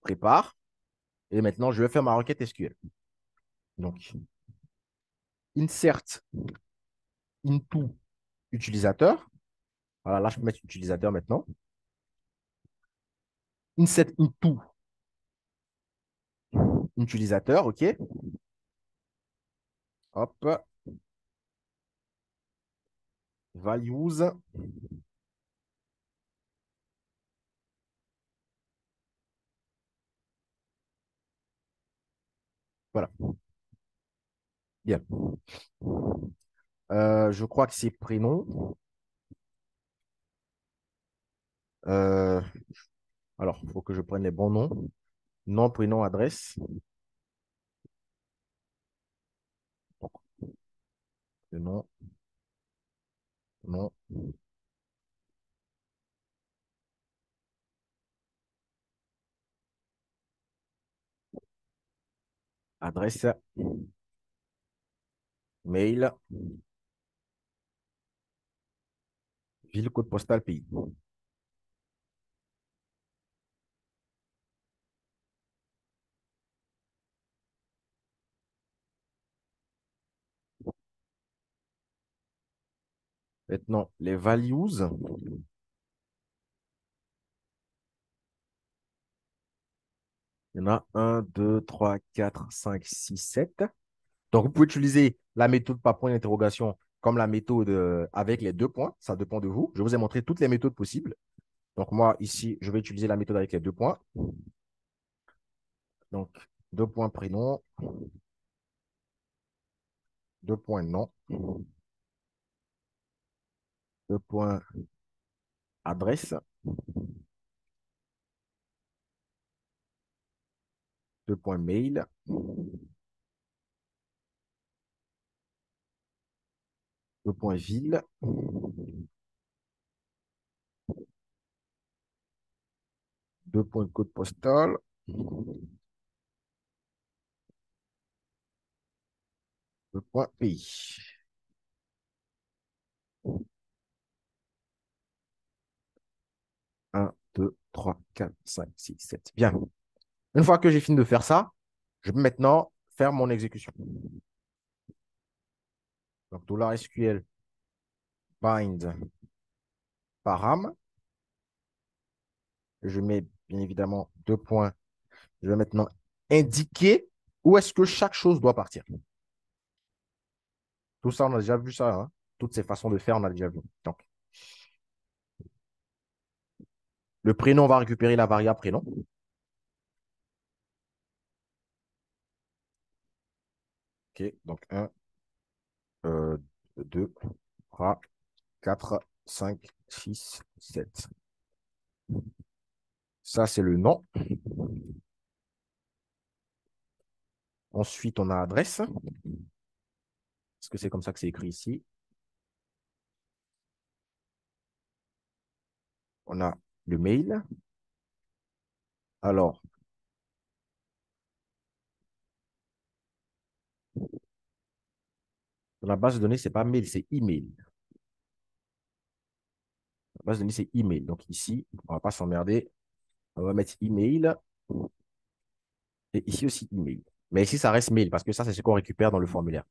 prépare. Et maintenant, je vais faire ma requête SQL. Donc, insert into utilisateur. Voilà, là, je peux mettre utilisateur maintenant. Insert into utilisateur, OK. Hop, values. Voilà, bien. Je crois que c'est prénom. Euh, alors, il faut que je prenne les bons noms. Nom, prénom, adresse. Donc, le nom, nom, adresse, mail, ville, code postal, pays. Maintenant, les values. Il y en a un, 2, 3, 4, 5, 6, 7. Donc, vous pouvez utiliser la méthode par point d'interrogation comme la méthode avec les deux points. Ça dépend de vous. Je vous ai montré toutes les méthodes possibles. Donc, moi, ici, je vais utiliser la méthode avec les deux points. Donc, deux points prénom, deux points nom, deux points adresse, deux points mail, deux points ville, deux points code postal, deux points pays. Un, 2, 3, 4, 5, 6, 7. Bien. Une fois que j'ai fini de faire ça, je peux maintenant faire mon exécution. Donc, $SQL bind param. Je mets bien évidemment deux points. Je vais maintenant indiquer où est-ce que chaque chose doit partir. Tout ça, on a déjà vu ça, hein. Toutes ces façons de faire, on a déjà vu. Donc, le prénom, on va récupérer la variable prénom. OK, donc 1, 2, 3, 4, 5, 6, 7. Ça, c'est le nom. Ensuite, on a adresse. Est-ce que c'est comme ça que c'est écrit ici? On a le mail. Alors, dans la base de données, ce n'est pas mail, c'est email. La base de données, c'est email. Donc ici, on ne va pas s'emmerder. On va mettre email. Et ici aussi, email. Mais ici, ça reste mail parce que ça, c'est ce qu'on récupère dans le formulaire.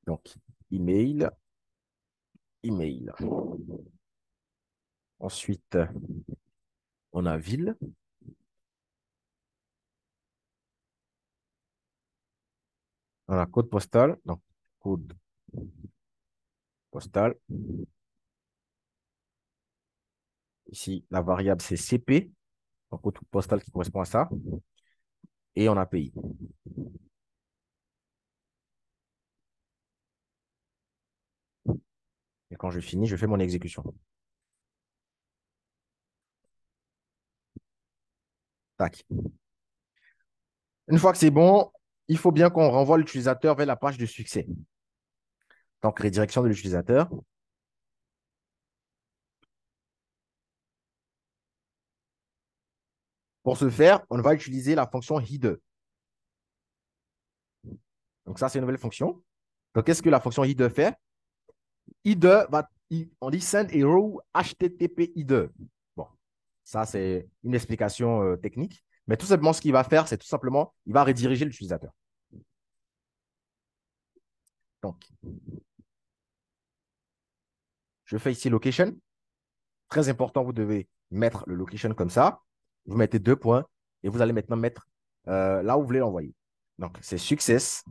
Donc, email, email. Ensuite, on a ville. On a code postal. Donc, code postal. Ici, la variable, c'est CP. Donc, code postal qui correspond à ça. Et on a pays. Et quand je finis, je fais mon exécution. Tac. Une fois que c'est bon, il faut bien qu'on renvoie l'utilisateur vers la page de succès. Donc, rédirection de l'utilisateur. Pour ce faire, on va utiliser la fonction header. Donc, ça, c'est une nouvelle fonction. Donc, qu'est-ce que la fonction header fait? Header, on dit send a row HTTP header. Bon, ça, c'est une explication technique. Mais tout simplement, ce qu'il va faire, c'est tout simplement, il va rediriger l'utilisateur. Donc, je fais ici location. Très important, vous devez mettre le location comme ça. Vous mettez deux points et vous allez maintenant mettre là où vous voulez l'envoyer. Donc, c'est success.php.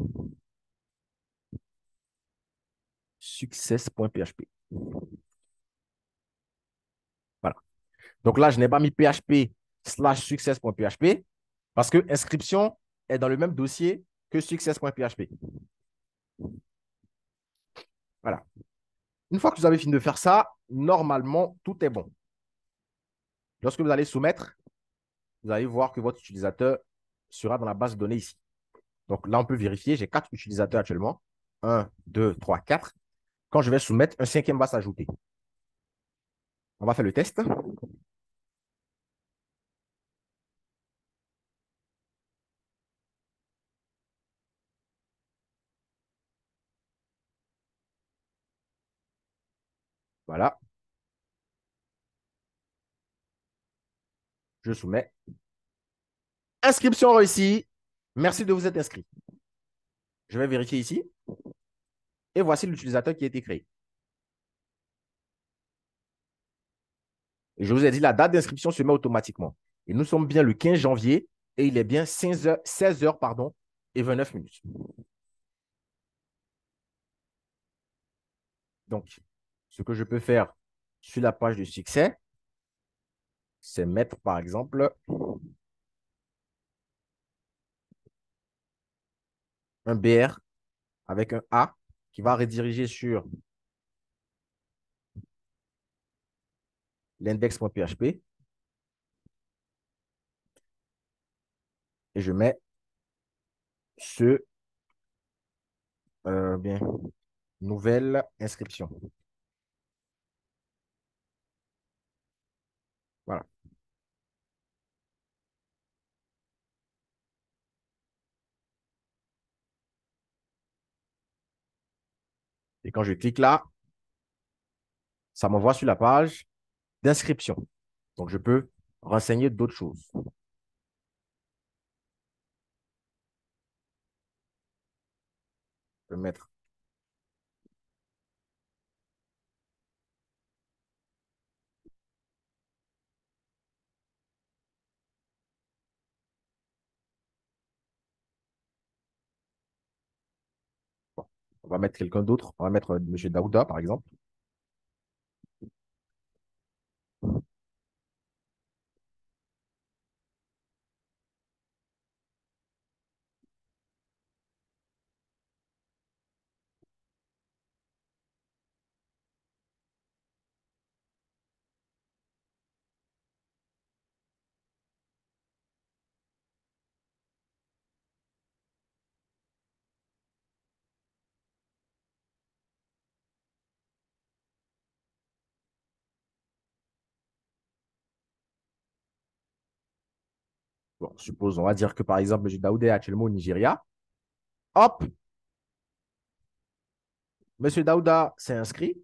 Voilà. Donc là, je n'ai pas mis php slash success.php parce que inscription est dans le même dossier que success.php. Voilà. Une fois que vous avez fini de faire ça, normalement, tout est bon. Lorsque vous allez soumettre, vous allez voir que votre utilisateur sera dans la base de données ici. Donc là, on peut vérifier. J'ai 4 utilisateurs actuellement. Un, 2, 3, 4. Quand je vais soumettre, un cinquième va s'ajouter. On va faire le test. Voilà. Je soumets. Inscription réussie. Merci de vous être inscrit. Je vais vérifier ici. Et voici l'utilisateur qui a été créé. Et je vous ai dit, la date d'inscription se met automatiquement. Et nous sommes bien le 15 janvier et il est bien 16 heures pardon, et 29 minutes. Donc, ce que je peux faire sur la page de succès, c'est mettre, par exemple, un BR avec un A qui va rediriger sur l'index.php et je mets ce bien nouvelle inscription. Voilà. Et quand je clique là, ça m'envoie sur la page d'inscription. Donc, je peux renseigner d'autres choses. Je peux mettre. Bon, on va mettre quelqu'un d'autre. On va mettre M. Daouda, par exemple. suppose, on va dire que par exemple, M. Daoud est actuellement au Nigeria. Hop, M. Daouda s'est inscrit.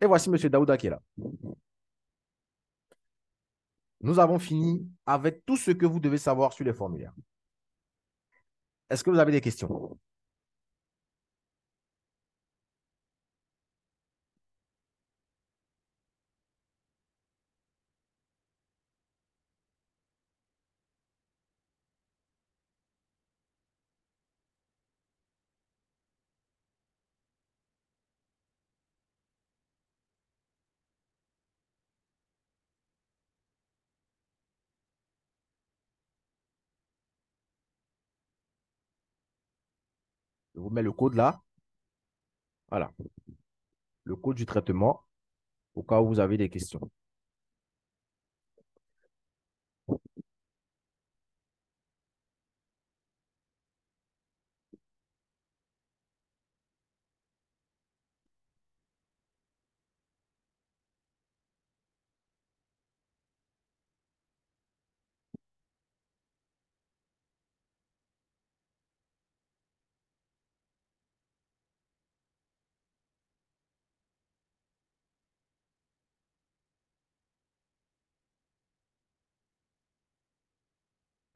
Et voici M. Daouda qui est là. Nous avons fini avec tout ce que vous devez savoir sur les formulaires. Est-ce que vous avez des questions? Je vous mets le code là. Voilà, le code du traitement au cas où vous avez des questions.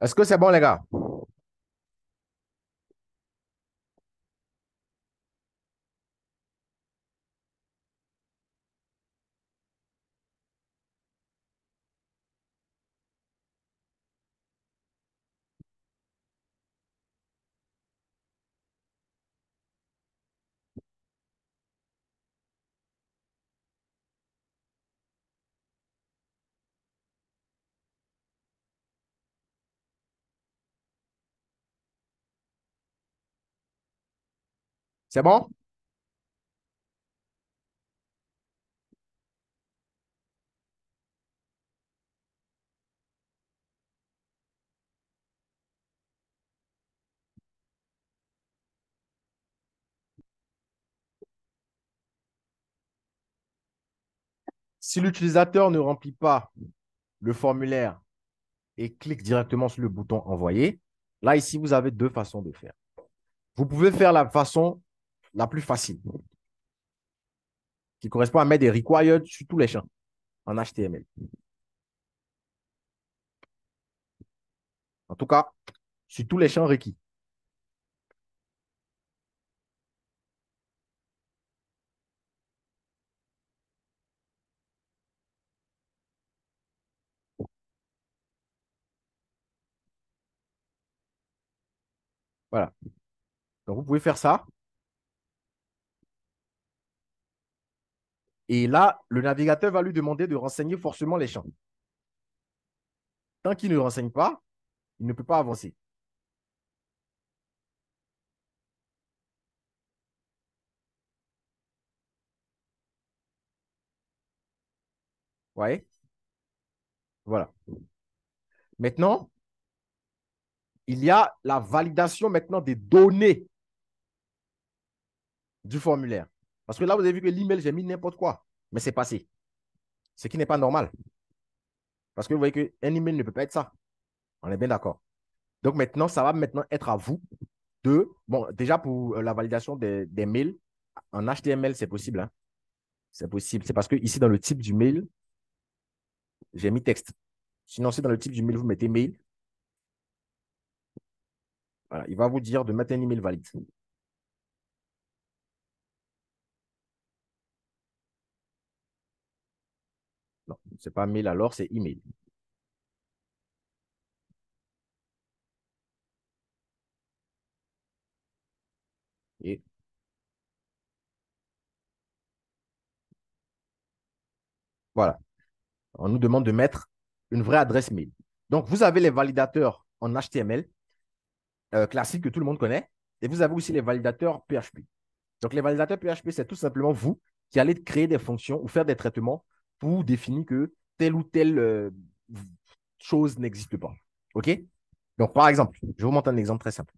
Est-ce que c'est bon, les gars? C'est bon? Si l'utilisateur ne remplit pas le formulaire et clique directement sur le bouton envoyer, là, ici, vous avez deux façons de faire. Vous pouvez faire la façon la plus facile, qui correspond à mettre des required sur tous les champs en HTML. En tout cas, sur tous les champs requis. Voilà. Donc, vous pouvez faire ça. Et là, le navigateur va lui demander de renseigner forcément les champs. Tant qu'il ne renseigne pas, il ne peut pas avancer. Vous voyez? Voilà. Maintenant, il y a la validation maintenant des données du formulaire. Parce que là, vous avez vu que l'email, j'ai mis n'importe quoi. Mais c'est passé. Ce qui n'est pas normal. Parce que vous voyez qu'un email ne peut pas être ça. On est bien d'accord. Donc maintenant, ça va maintenant être à vous de. Bon, déjà pour la validation des mails, en HTML, c'est possible. Hein. C'est possible. C'est parce que ici, dans le type du mail, j'ai mis texte. Sinon, si dans le type du mail, vous mettez mail, voilà, il va vous dire de mettre un email valide. Non, ce n'est pas mail alors, c'est email. Et voilà. On nous demande de mettre une vraie adresse mail. Donc, vous avez les validateurs en HTML classiques que tout le monde connaît. Et vous avez aussi les validateurs PHP. Donc, les validateurs PHP, c'est tout simplement vous qui allez créer des fonctions ou faire des traitements pour définir que telle ou telle chose n'existe pas. OK? Donc, par exemple, je vais vous montrer un exemple très simple.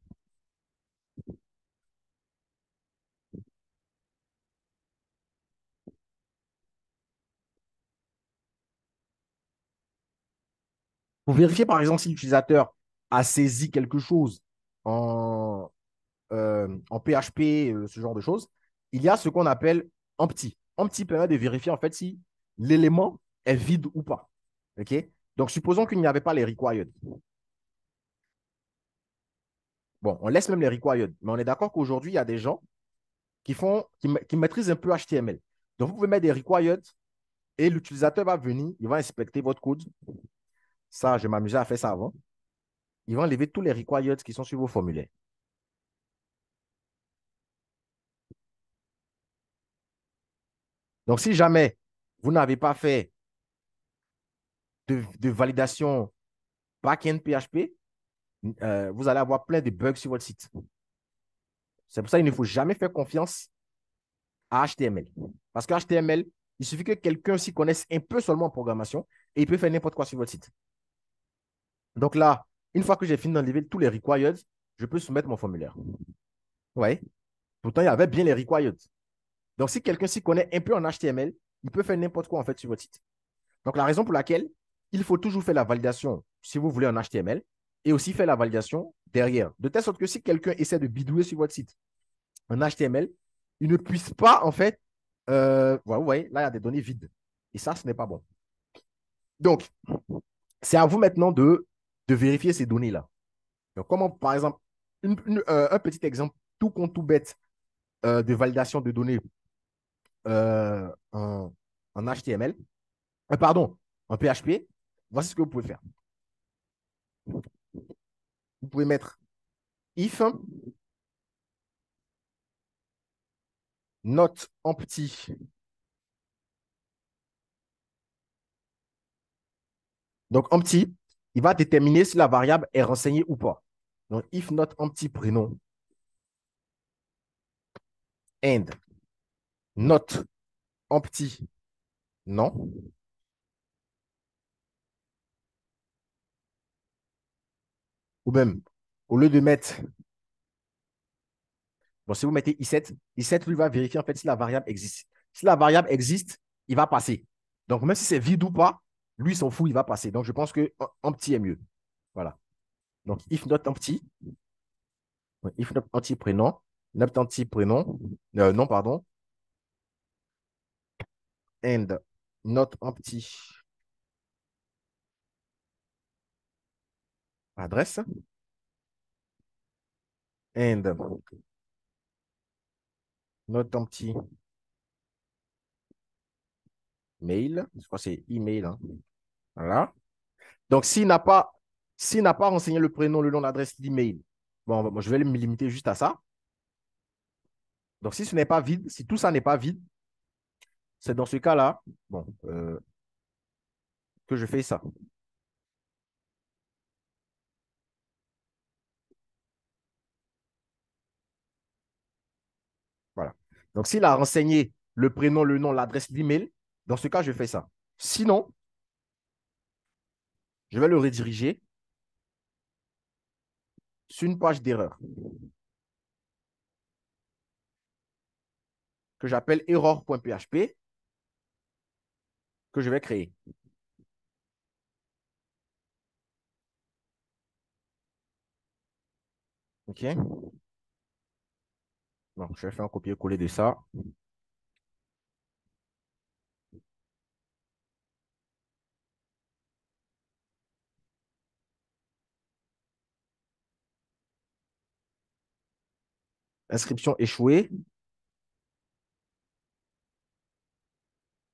Pour vérifier, par exemple, si l'utilisateur a saisi quelque chose en, en PHP, ce genre de choses, il y a ce qu'on appelle empty. Empty permet de vérifier en fait si l'élément est vide ou pas. OK? Donc, supposons qu'il n'y avait pas les required. Bon, on laisse même les required, mais on est d'accord qu'aujourd'hui, il y a des gens qui maîtrisent un peu HTML. Donc, vous pouvez mettre des required et l'utilisateur va venir, il va inspecter votre code. Ça, je m'amusais à faire ça avant. Il va enlever tous les required qui sont sur vos formulaires. Donc, si jamais vous n'avez pas fait de validation back-end PHP, vous allez avoir plein de bugs sur votre site. C'est pour ça qu'il ne faut jamais faire confiance à HTML. Parce que HTML, il suffit que quelqu'un s'y connaisse un peu seulement en programmation et il peut faire n'importe quoi sur votre site. Donc là, une fois que j'ai fini d'enlever tous les required, je peux soumettre mon formulaire. Ouais. Pourtant, il y avait bien les required. Donc, si quelqu'un s'y connaît un peu en HTML, il peut faire n'importe quoi en fait sur votre site. Donc, la raison pour laquelle il faut toujours faire la validation, si vous voulez, en HTML, et aussi faire la validation derrière. De telle sorte que si quelqu'un essaie de bidouiller sur votre site en HTML, il ne puisse pas, en fait, voilà, vous voyez, là, il y a des données vides. Et ça, ce n'est pas bon. Donc, c'est à vous maintenant de vérifier ces données-là. Donc, comment, par exemple, un petit exemple tout con, tout bête de validation de données en HTML, pardon, en PHP, voici ce que vous pouvez faire. Vous pouvez mettre if not empty. Donc, empty, il va déterminer si la variable est renseignée ou pas. Donc, if not empty prénom and not empty non. Ou même, au lieu de mettre, bon, si vous mettez i7, i7 lui va vérifier en fait si la variable existe. Si la variable existe, il va passer. Donc, même si c'est vide ou pas, lui, il s'en fout, il va passer. Donc, je pense que empty est mieux. Voilà. Donc, if not empty, if not empty prénom, not empty prénom, non, pardon, and not empty adresse, and not empty mail, je crois que c'est email, hein. Voilà. Donc, s'il n'a pas renseigné le prénom, le nom, l'adresse, l'email, bon, je vais me limiter juste à ça. Donc, si ce n'est pas vide, si tout ça n'est pas vide, c'est dans ce cas-là, bon, que je fais ça. Voilà. Donc, s'il a renseigné le prénom, le nom, l'adresse, l'email, dans ce cas, je fais ça. Sinon, je vais le rediriger sur une page d'erreur que j'appelle error.php que je vais créer. OK? Bon, je vais faire un copier-coller de ça. Inscription échouée.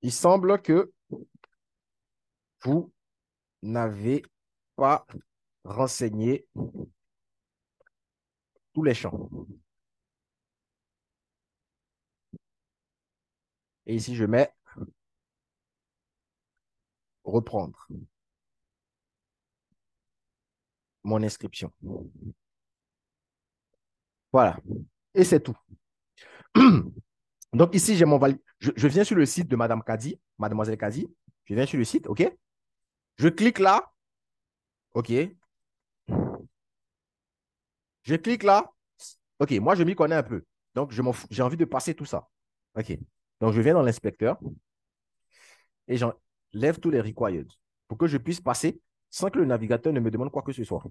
Il semble que vous n'avez pas renseigné tous les champs. Et ici, je mets reprendre mon inscription. Voilà. Et c'est tout. Donc ici, j'ai mon je viens sur le site de Madame Kadi, Mademoiselle Kadi. Je viens sur le site, OK? Je clique là, OK? Je clique là. OK, moi, je m'y connais un peu. Donc, j'ai envie de passer tout ça. OK. Donc, je viens dans l'inspecteur et j'enlève tous les required pour que je puisse passer sans que le navigateur ne me demande quoi que ce soit.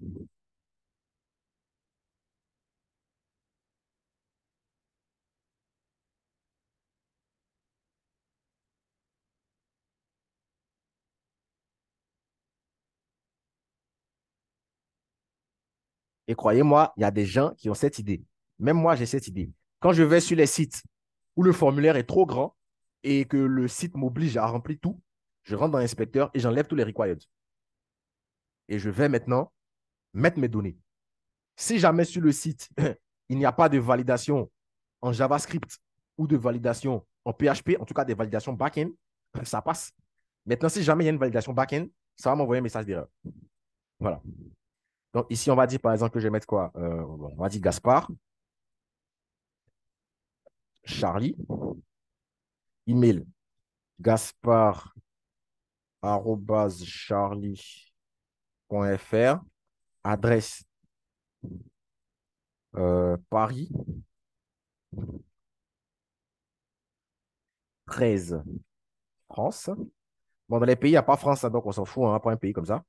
Et croyez-moi, il y a des gens qui ont cette idée. Même moi, j'ai cette idée. Quand je vais sur les sites où le formulaire est trop grand et que le site m'oblige à remplir tout, je rentre dans l'inspecteur et j'enlève tous les required. Et je vais maintenant mettre mes données. Si jamais sur le site, il n'y a pas de validation en JavaScript ou de validation en PHP, en tout cas des validations back-end, ça passe. Maintenant, si jamais il y a une validation back-end, ça va m'envoyer un message d'erreur. Voilà. Donc ici, on va dire par exemple que je vais mettre quoi on va dire Gaspard, Charlie, email gaspard@charlie.fr, adresse Paris 13 France. Bon, dans les pays, il n'y a pas France, hein, donc on s'en fout, hein, pas un pays comme ça.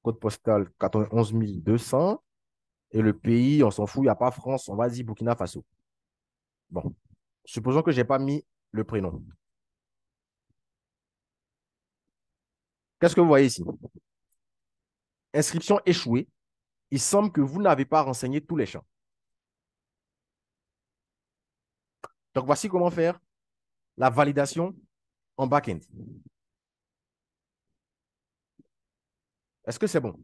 Code postal 91 200. Et le pays, on s'en fout, il n'y a pas France, on va dire Burkina Faso. Bon, supposons que je n'ai pas mis le prénom. Qu'est-ce que vous voyez ici? Inscription échouée. Il semble que vous n'avez pas renseigné tous les champs. Donc, voici comment faire la validation en back-end. Est-ce que c'est bon?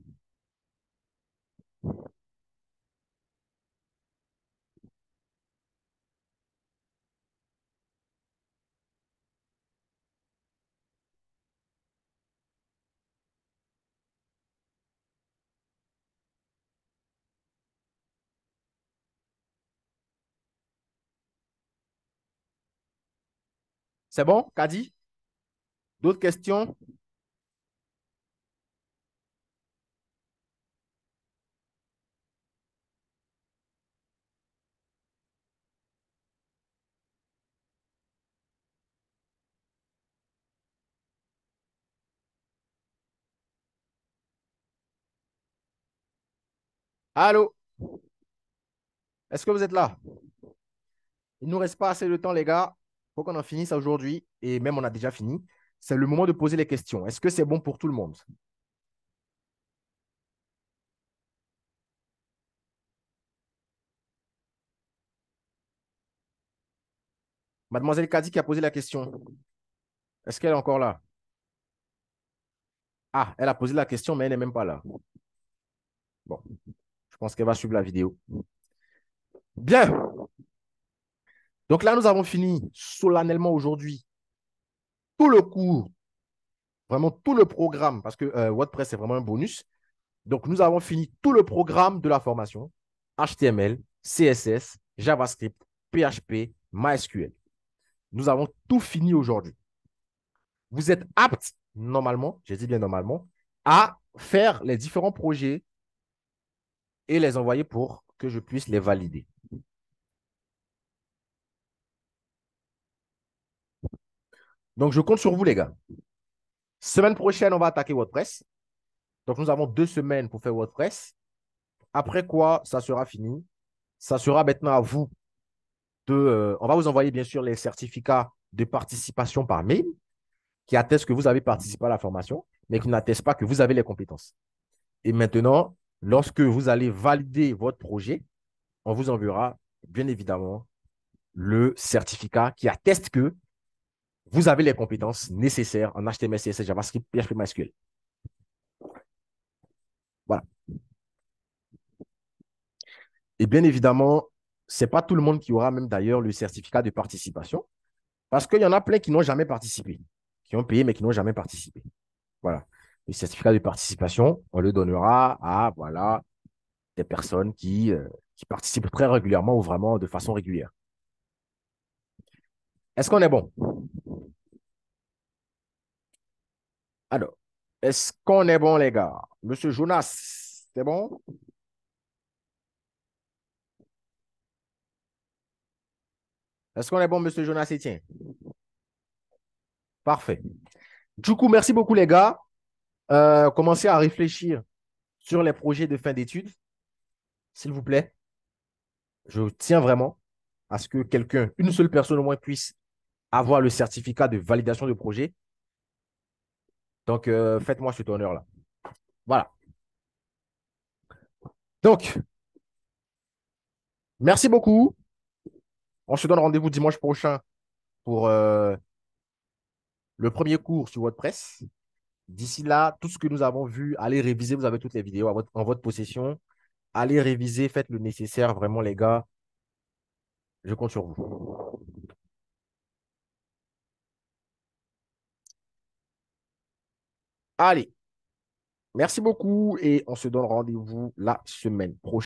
C'est bon, Kadi? D'autres questions? Allô? Est-ce que vous êtes là? Il ne nous reste pas assez de temps, les gars. Il faut qu'on en finisse aujourd'hui. Et même, on a déjà fini. C'est le moment de poser les questions. Est-ce que c'est bon pour tout le monde? Mademoiselle Kadi qui a posé la question. Est-ce qu'elle est encore là? Ah, elle a posé la question, mais elle n'est même pas là. Bon, je pense qu'elle va suivre la vidéo. Bien. Donc là, nous avons fini solennellement aujourd'hui tout le cours, vraiment tout le programme, parce que WordPress, c'est vraiment un bonus. Donc, nous avons fini tout le programme de la formation, HTML, CSS, JavaScript, PHP, MySQL. Nous avons tout fini aujourd'hui. Vous êtes apte, normalement, j'ai dit bien normalement, à faire les différents projets et les envoyer pour que je puisse les valider. Donc, je compte sur vous, les gars. Semaine prochaine, on va attaquer WordPress. Donc, nous avons 2 semaines pour faire WordPress. Après quoi, ça sera fini. Ça sera maintenant à vous on va vous envoyer bien sûr les certificats de participation par mail qui attestent que vous avez participé à la formation, mais qui n'attestent pas que vous avez les compétences. Et maintenant, lorsque vous allez valider votre projet, on vous enverra bien évidemment le certificat qui atteste que vous avez les compétences nécessaires en HTML, CSS, JavaScript, PHP, MySQL. Voilà. Et bien évidemment, ce n'est pas tout le monde qui aura même d'ailleurs le certificat de participation, parce qu'il y en a plein qui n'ont jamais participé, qui ont payé mais qui n'ont jamais participé. Voilà. Le certificat de participation, on le donnera à voilà, des personnes qui participent très régulièrement ou vraiment de façon régulière. Est-ce qu'on est bon? Alors, est-ce qu'on est bon, les gars? Monsieur Jonas, c'est bon? Est-ce qu'on est bon, monsieur Jonas Etienne? Parfait. Du coup, merci beaucoup, les gars. Commencez à réfléchir sur les projets de fin d'études, s'il vous plaît. Je tiens vraiment à ce que quelqu'un, une seule personne au moins, puisse avoir le certificat de validation de projet. Donc, faites-moi cet honneur-là. Voilà. Donc, merci beaucoup. On se donne rendez-vous dimanche prochain pour le premier cours sur WordPress. D'ici là, tout ce que nous avons vu, allez réviser. Vous avez toutes les vidéos en votre possession. Allez réviser, faites le nécessaire. Vraiment, les gars, je compte sur vous. Allez, merci beaucoup et on se donne rendez-vous la semaine prochaine.